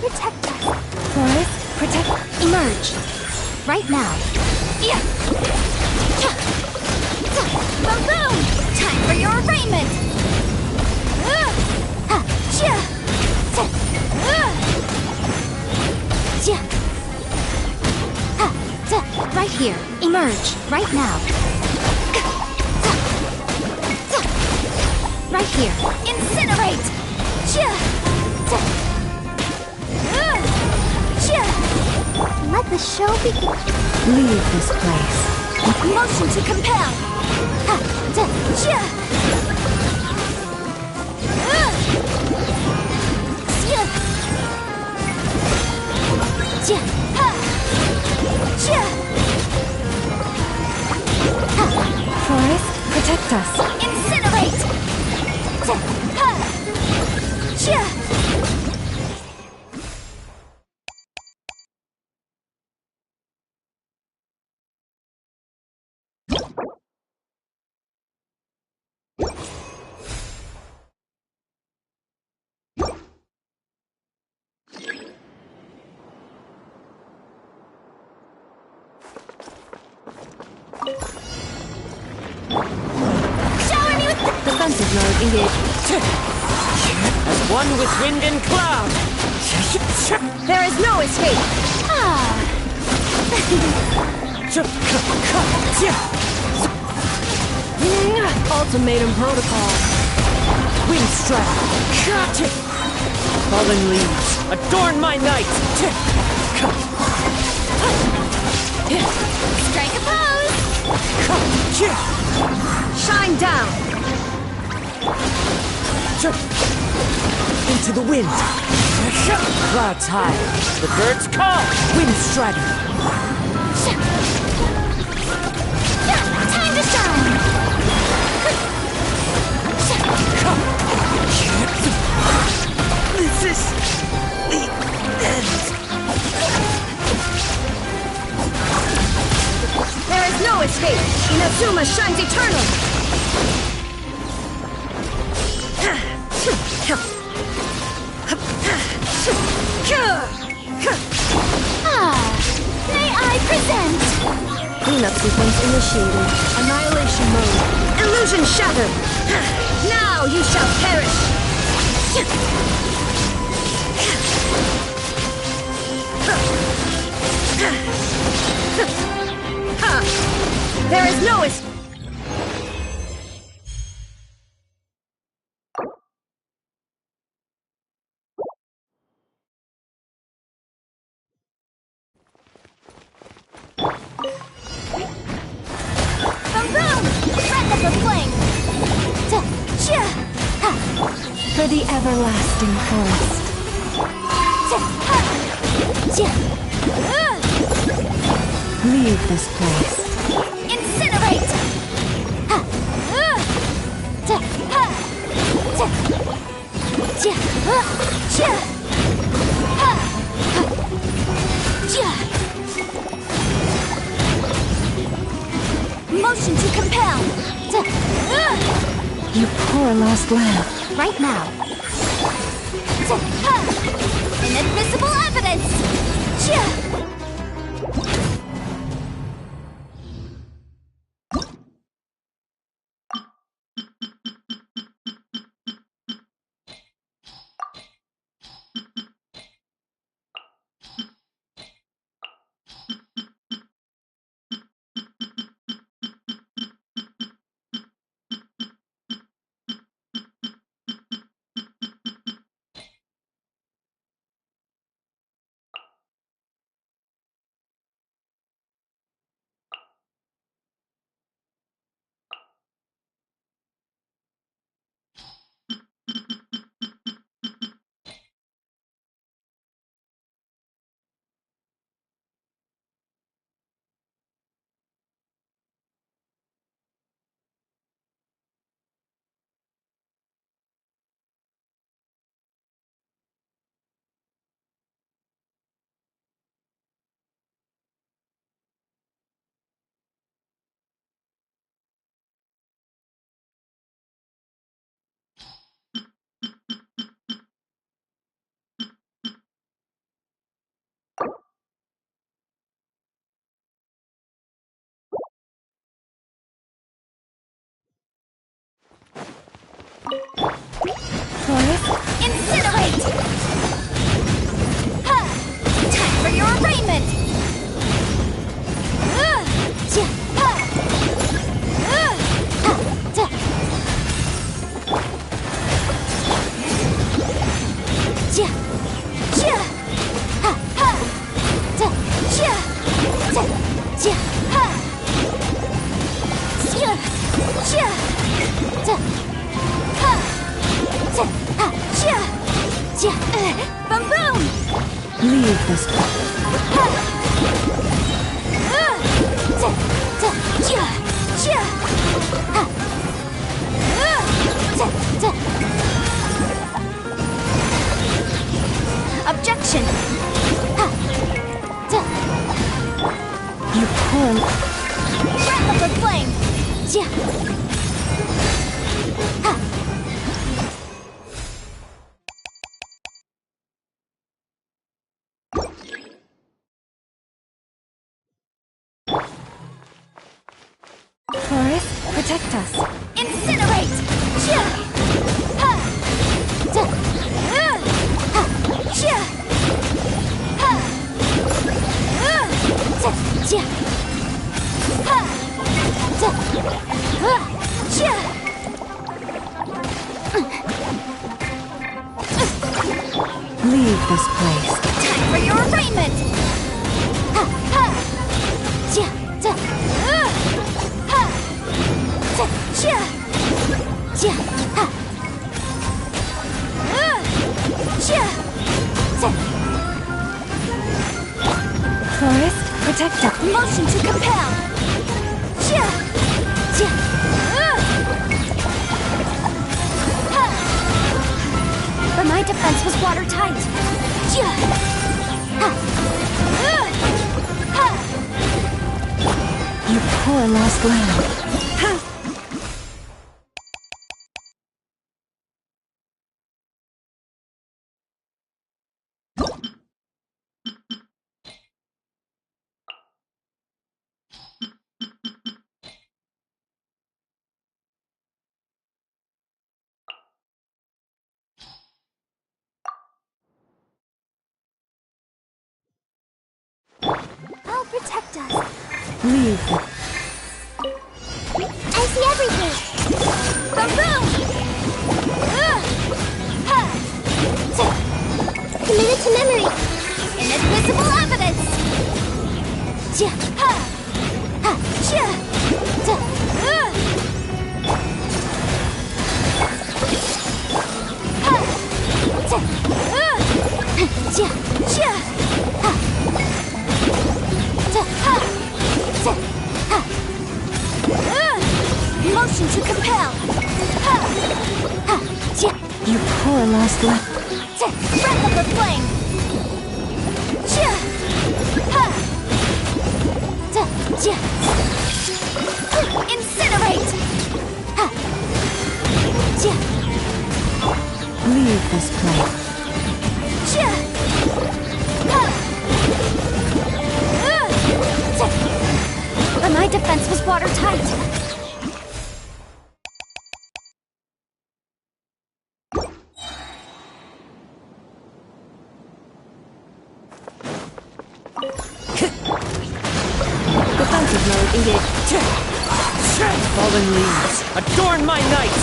protect us. Forest, protect, emerge. Right now. Yeah. Boom! Time for your arraignment! Right here. Emerge. Right now. Right here. Incinerate! Let the show begin. Leave this place. Motion to compel! Forest, protect us. Incinerate! Shower me with defensive mode engaged. As one with wind and cloud! There is no escape. Ultimatum protocol. Wind strike! Fallen leaves, adorn my night! Strike a pose. Shine down. Into the wind! Clouds high, the birds call! Wind strider! Time to shine. This is the end! There is no escape. Inazuma shines eternal. May I present? Cleanup sequence initiated. Annihilation mode. Illusion shattered. Now you shall perish. There is no escape. For the everlasting forest. Leave this place. Incinerate! Motion to compel! You poor lost lamb. Right now. Inadmissible evidence! Leave this. Objection! You poor... Wrap up the flame! Forest, protect us. Incinerate! Leave this place. Time for your arraignment! Forest, protect us. Motion to compel! But my defense was watertight. You poor lost lamb. I'll protect us. Leave this. I see everything. Boom! Committed to memory. Inadmissible evidence! Motion to compel! You poor lost lamb. Breath of the flame! Incinerate! Leave this place. But my defense was watertight. Defensive mode engaged. Fallen leaves, adorn my night!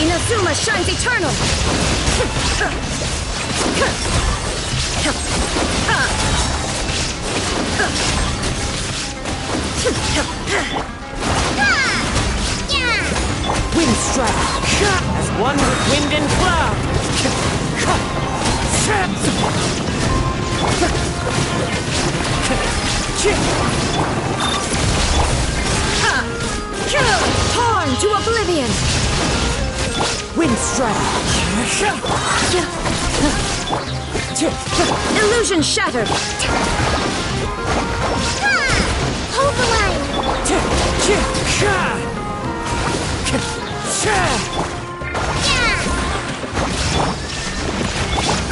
Inazuma shines eternal! Wind strike! As one with wind and cloud! Torn to oblivion! Wind strike! Illusion shattered! Hold the line.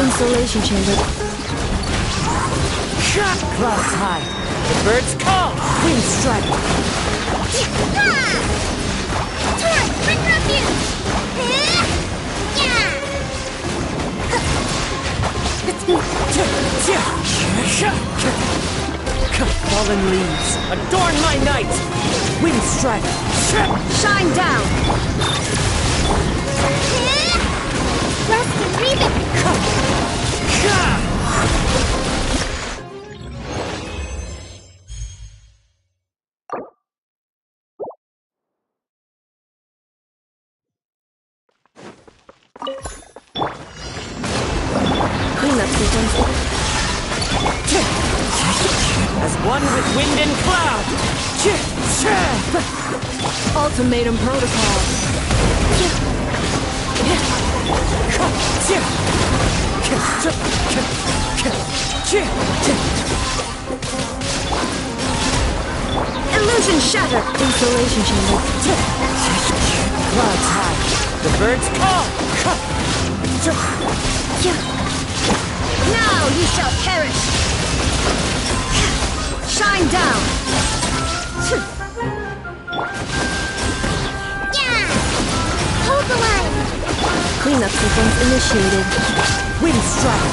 Insulation chamber. Clouds high. The birds call! Wind strike! Torrent, bring refuge. Fallen leaves, adorn my night! Wind strike! Shine down! Rust and breathe. Cleanup sequence. As one with wind and cloud! Ultimatum protocol. Illusion shattered. Installation chamber. Clouds high. The birds call! Now you shall perish. Shine down. Yeah! Hold the line! Cleanup sequence initiated. Wind strike!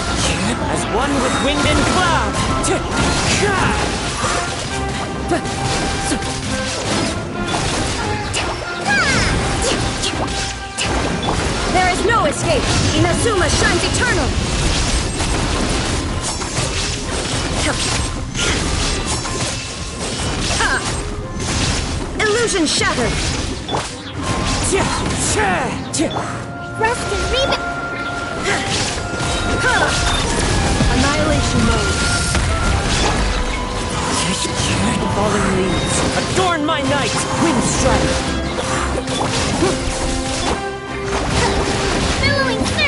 As one with wind and cloud! There is no escape. Inazuma shines eternal. Illusion shattered. Rest and reboot! Annihilation mode. Falling leaves, adorn my night! Wind strike! Billowing surge!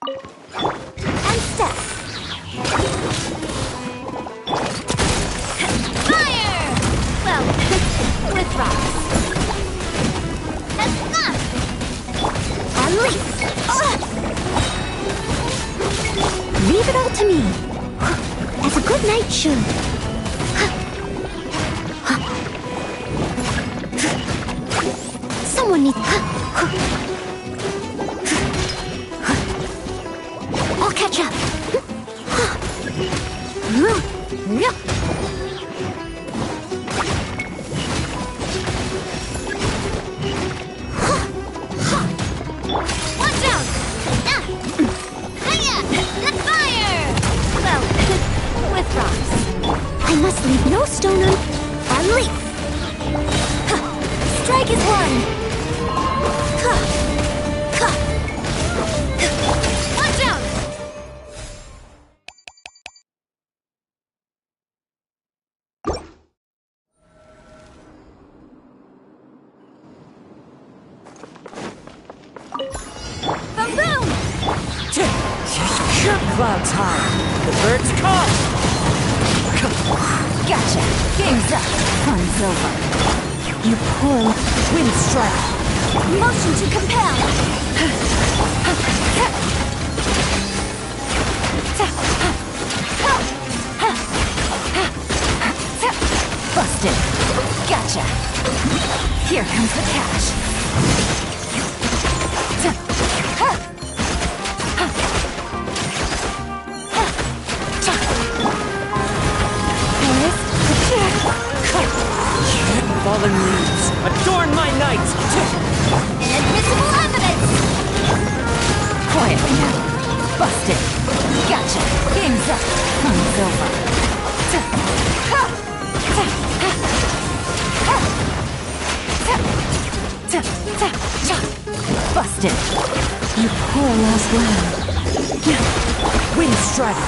And step! Fire! Well, with rocks. That's not! Unleash! Leave it all to me. As a good knight should. Someone needs... I'll catch up. Watch out! Hiya! The fire! Well, with rocks. I must leave no stone Unleash! Strike is one! Watch out! Clouds high, the birds call! Gotcha! Game's up! Fun's over. You poor wind strike! Motion to compel! Busted! Gotcha! Here comes the cash! Fallen leaves, adorn my night! Inadmissible evidence! Quietly now. Busted! Gotcha! Game's up! Fun's over. Busted! You poor lost lamb. Wind strike!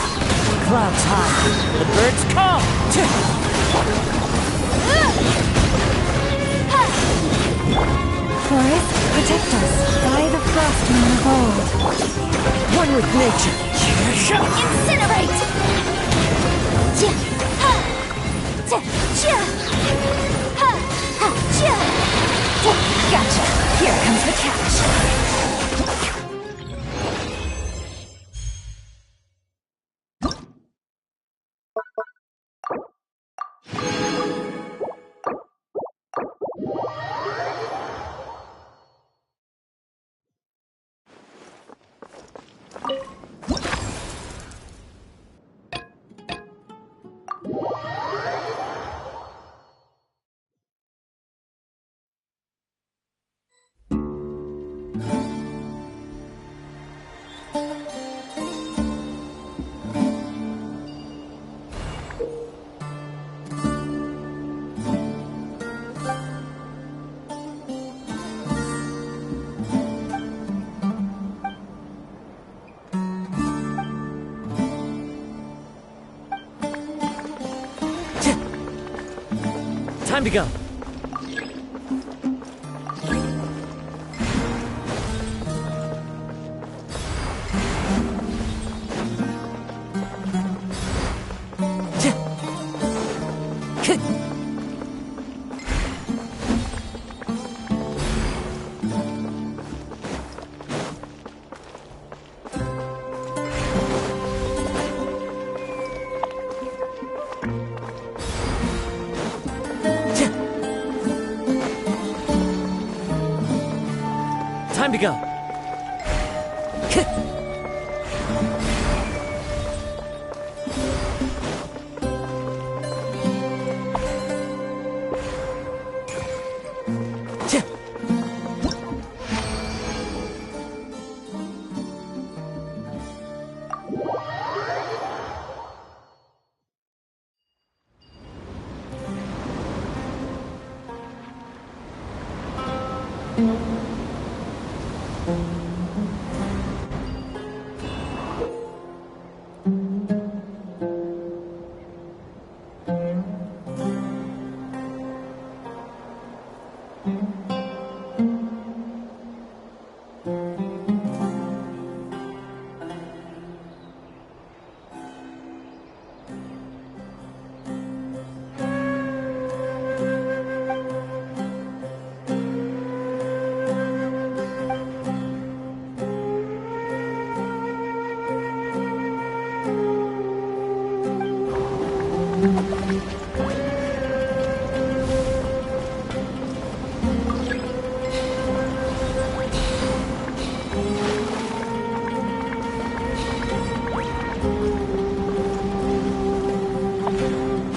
Clouds high. The birds come! Forest, protect us by the frost moon of old. One with nature. Incinerate! Gotcha. Here comes the catch. Time to go. Time to go.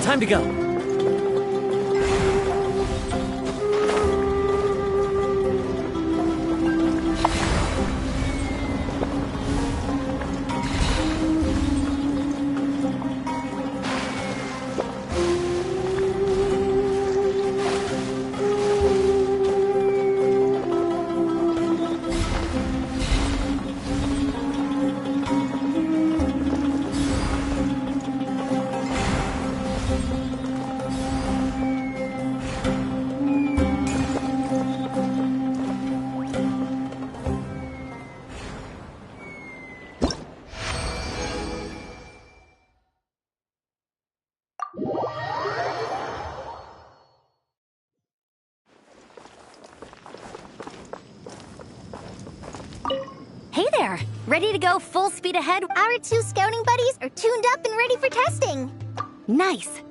Time to go. there, ready to go full speed ahead. Our 2 scouting buddies are tuned up and ready for testing. Nice.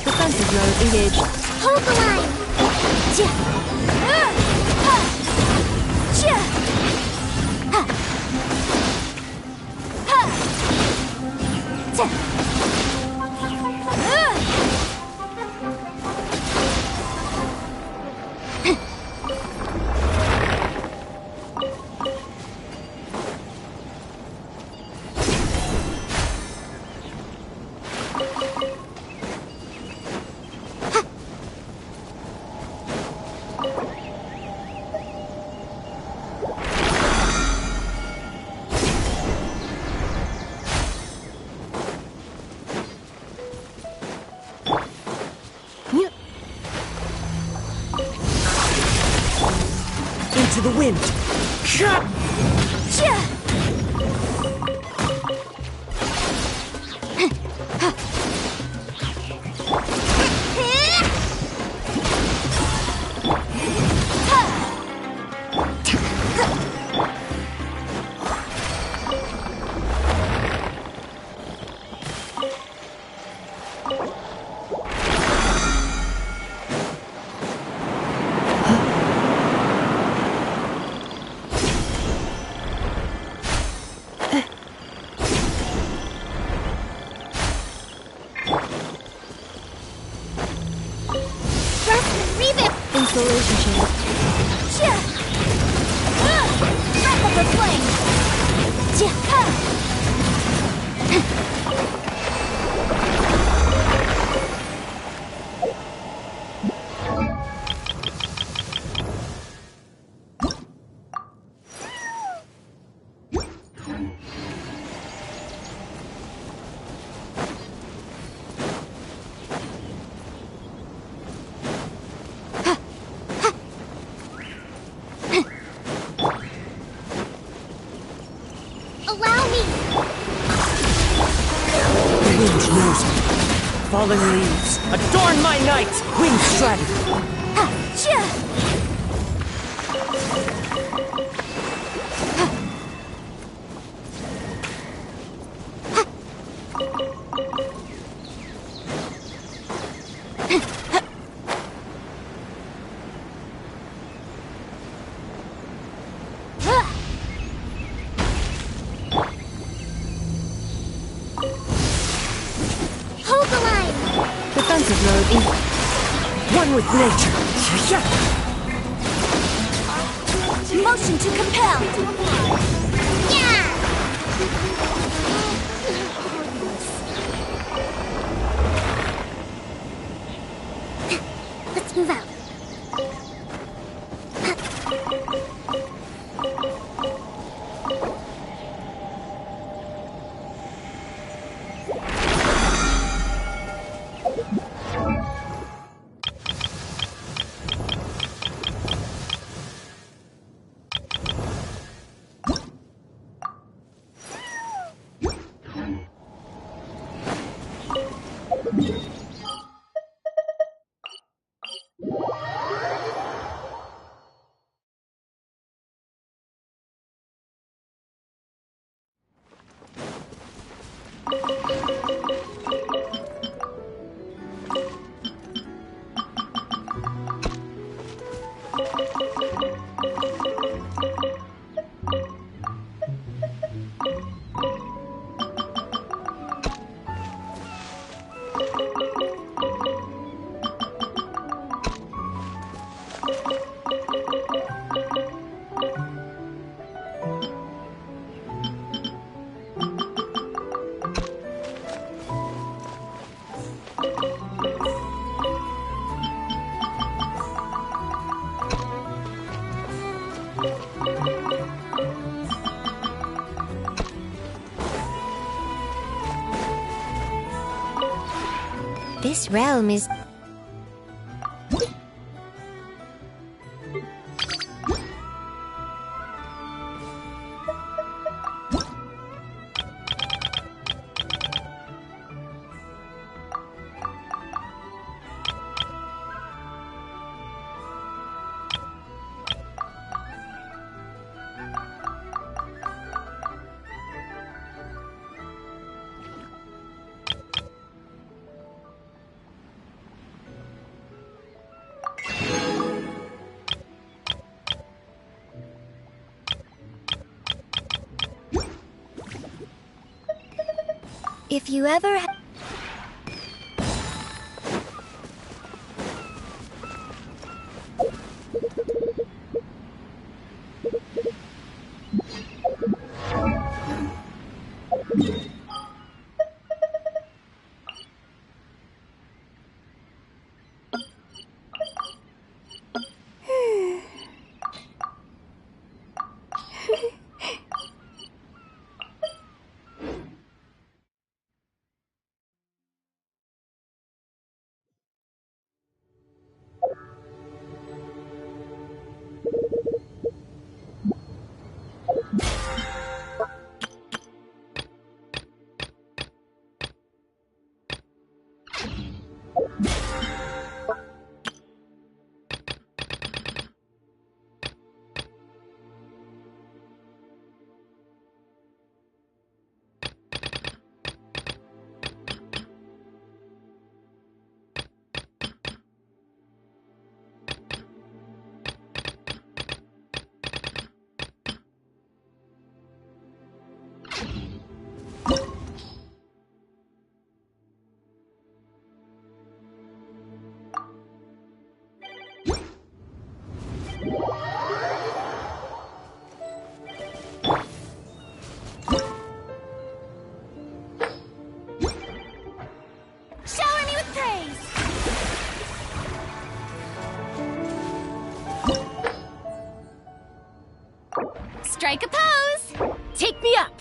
Defensive mode engaged. Hold the line! Into the wind! Installation chamber. Wrap up the flame! Allow me! The wind knows me. Fallen leaves, adorn my night! Wind strategy! Hold the line! Defensive mode engaged. One with nature! Motion to compel! Yeah! Let's move out. This realm is... If you ever... Shower me with praise! Strike a pose! Take me up!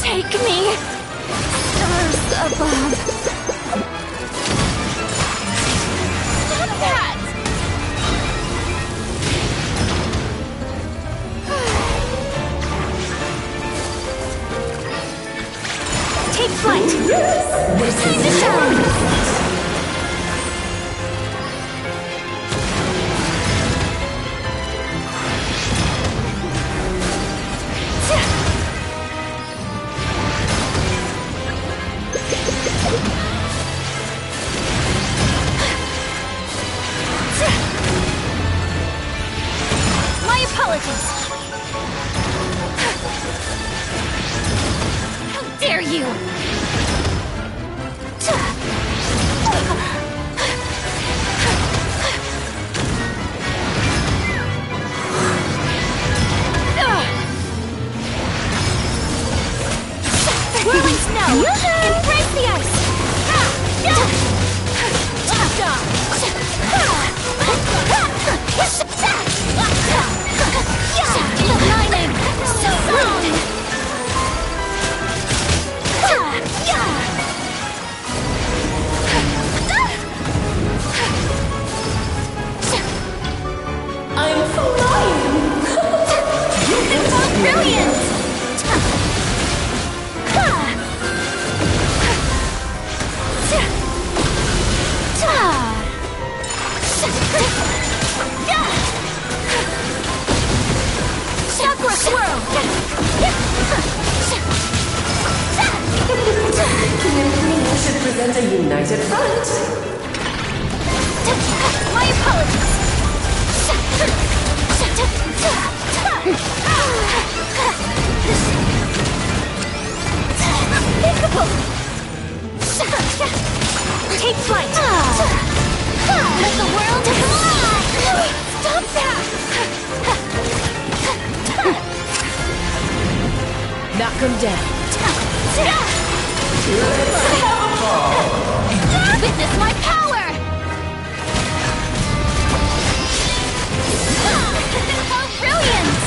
Take me! Stars above. Stop that! Take flight! Time to shine! My apologies! How dare you! Whirling snow! Embrace the ice! Lightning! So rude! I'm flying! It's so brilliant! a united front. My apologies. Unthinkable. Take flight. Let the world fly. Stop that. Knock him down. Witness my power! How brilliant!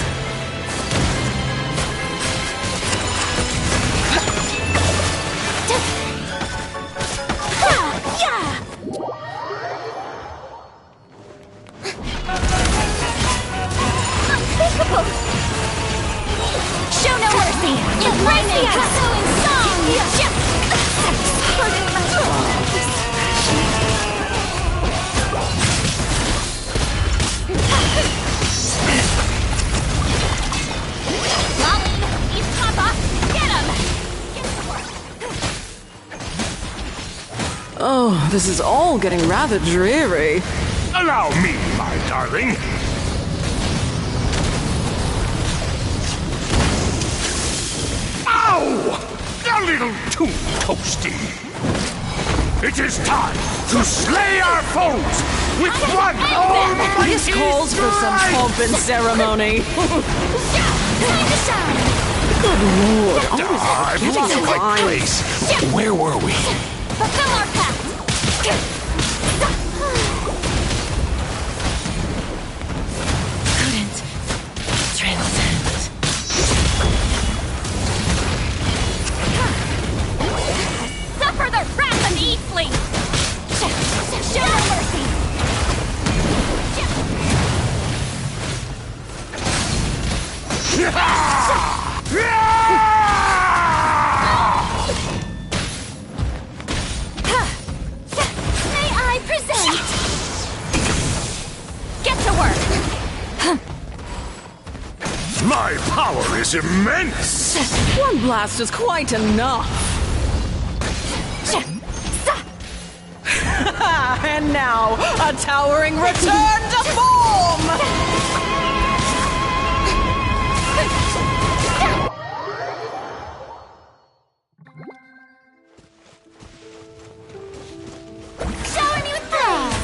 Unthinkable! Show no mercy! Lightning pursuing song! Pardon my Molly! He's Papa! Get him! Oh, this is all getting rather dreary. Allow me, my darling. Ow! A little too toasty. It is time to slay our foes with one almighty This calls for some pomp and ceremony. Time to shine! Good lord, always I've forgetting lost the my lines. place. Where were we? Fulfill our pact! Couldn't transcend. Suffer the wrath of the Eastling! Show no mercy! May I present? Get to work! My power is immense! One blast is quite enough. And now, a towering return to form! Shower me with praise!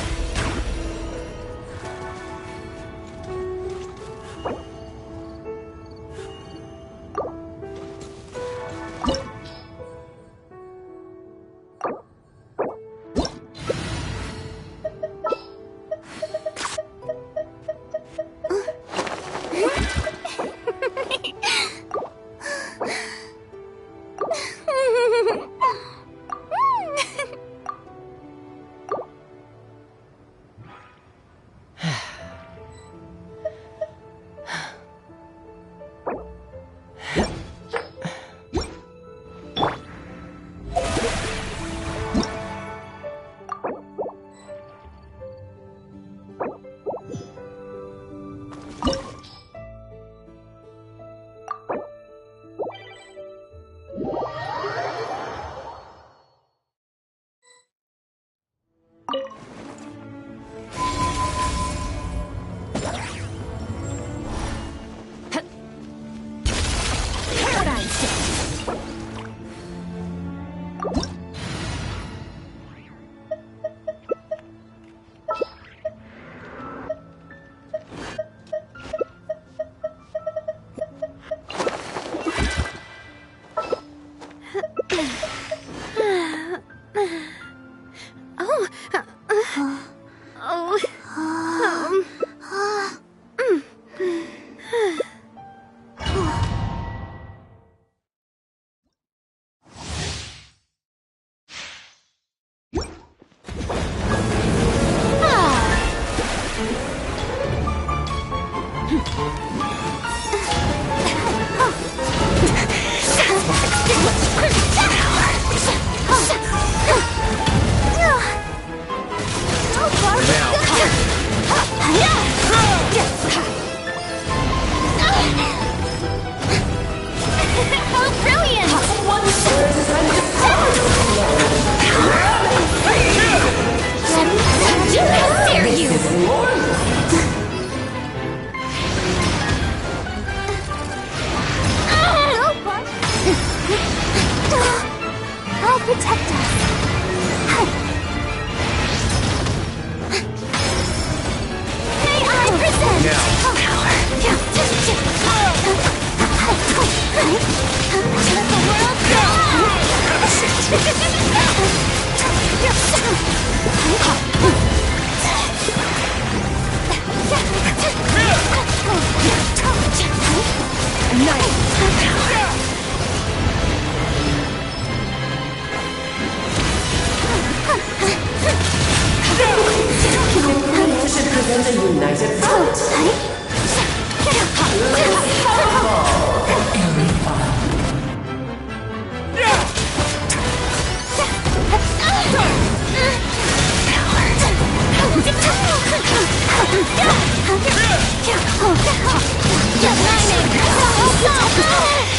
Let it float!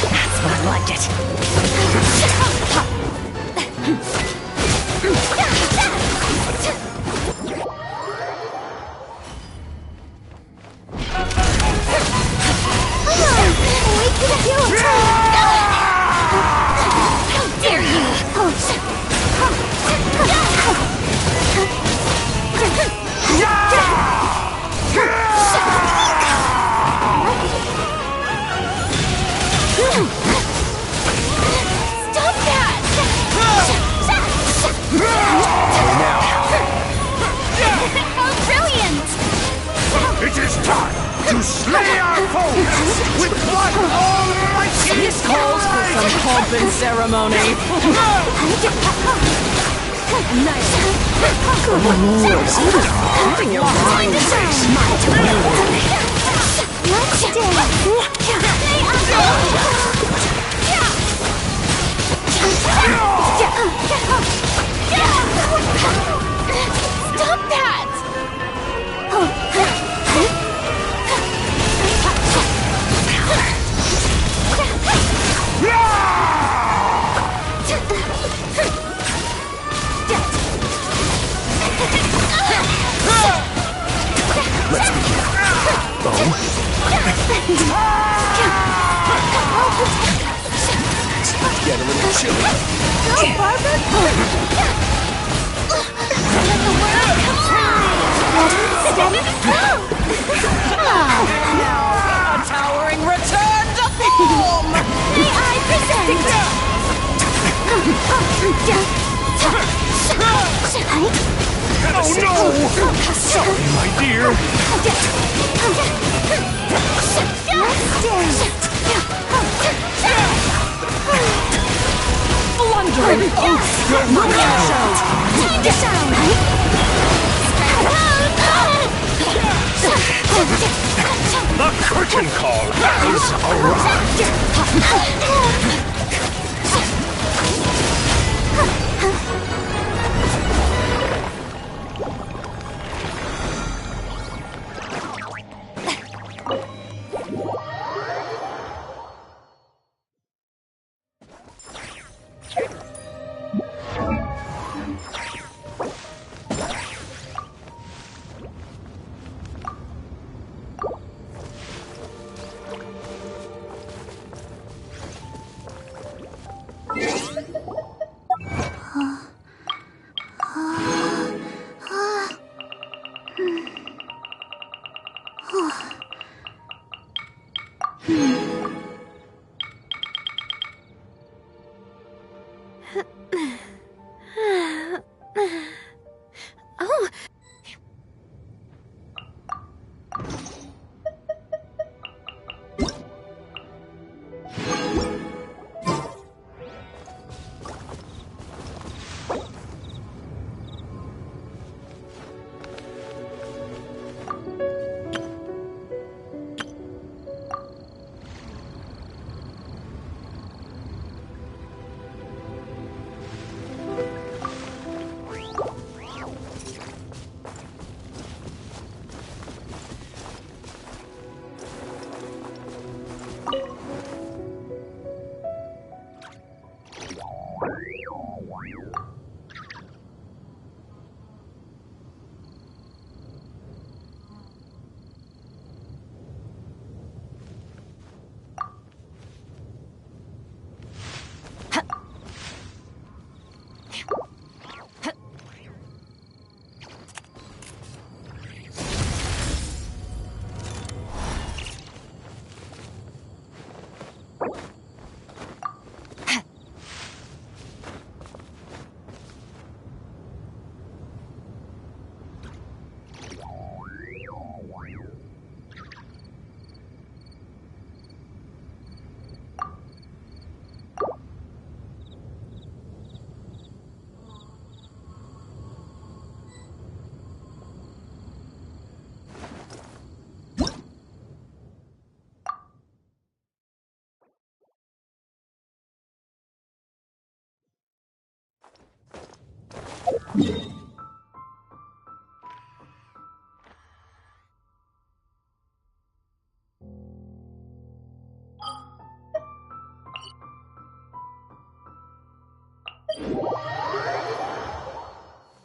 That's what I liked it. How dare you! Stop that! How brilliant! It is time to slay our foes with one almighty This calls for some pomp and ceremony. Nice. Putting your mind face. Let's Stop that! Let's begin. Get a little chilly. Go, Barbara! Now, a towering return to form! May I present? Oh no! Sorry, my dear. Blundering oath! Time to shine! The curtain call has arrived. Oh!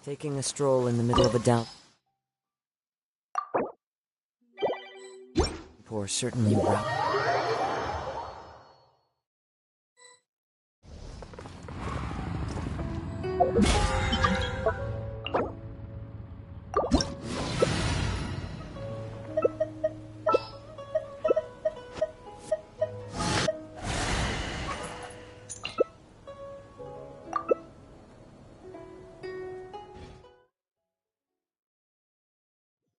Taking a stroll in the middle of a downpour certainly rough.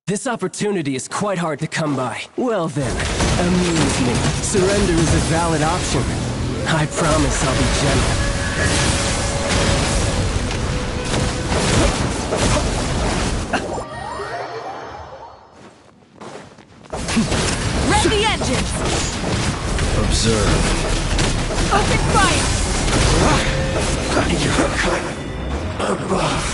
This opportunity is quite hard to come by. Well then, amuse me. Surrender is a valid option. I promise I'll be gentle. Rev the engines! Observe. Open fire! Above.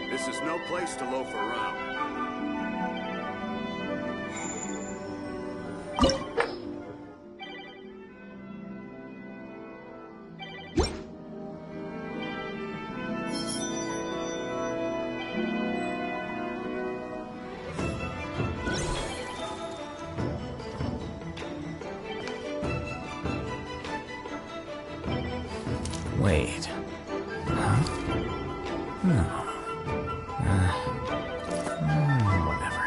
This is no place to loaf around. Wait. Huh? No. Whatever.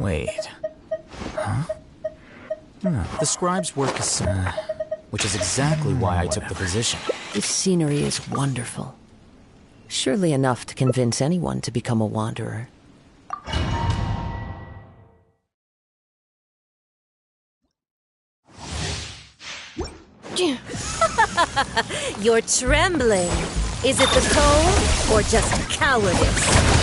Wait. Huh? No. The scribe's work is which is exactly why I took the position. This scenery is wonderful. Surely enough to convince anyone to become a wanderer. You're trembling. Is it the cold or just cowardice?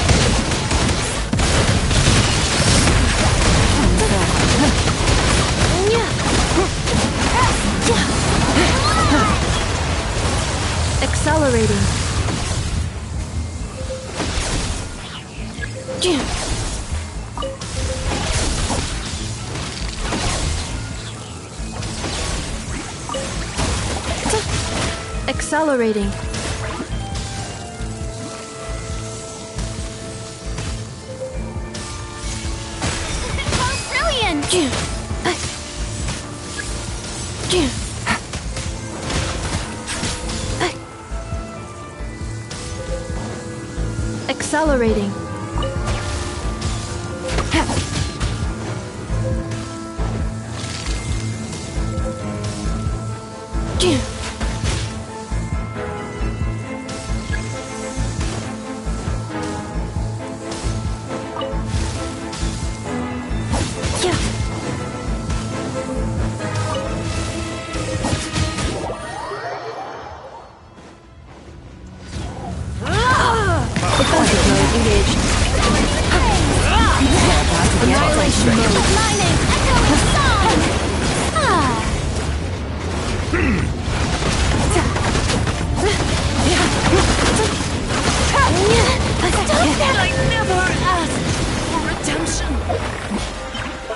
Accelerating. Brilliant! Accelerating.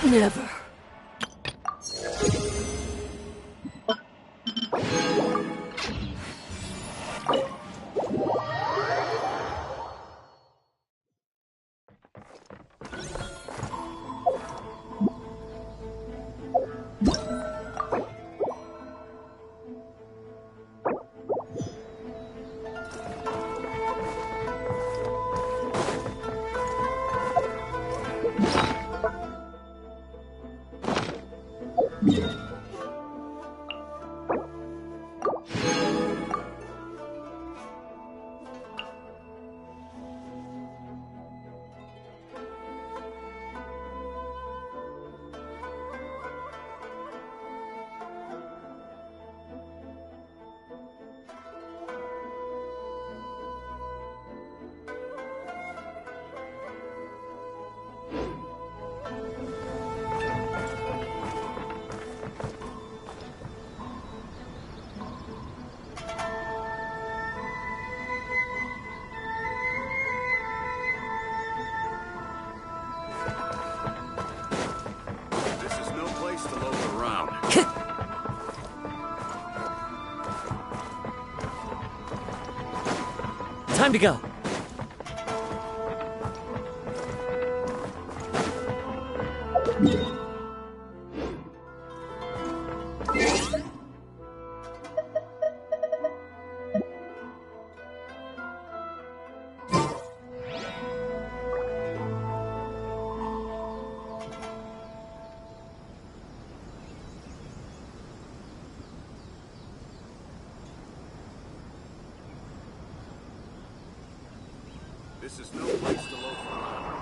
Never. Time to go. This is no place to loaf around.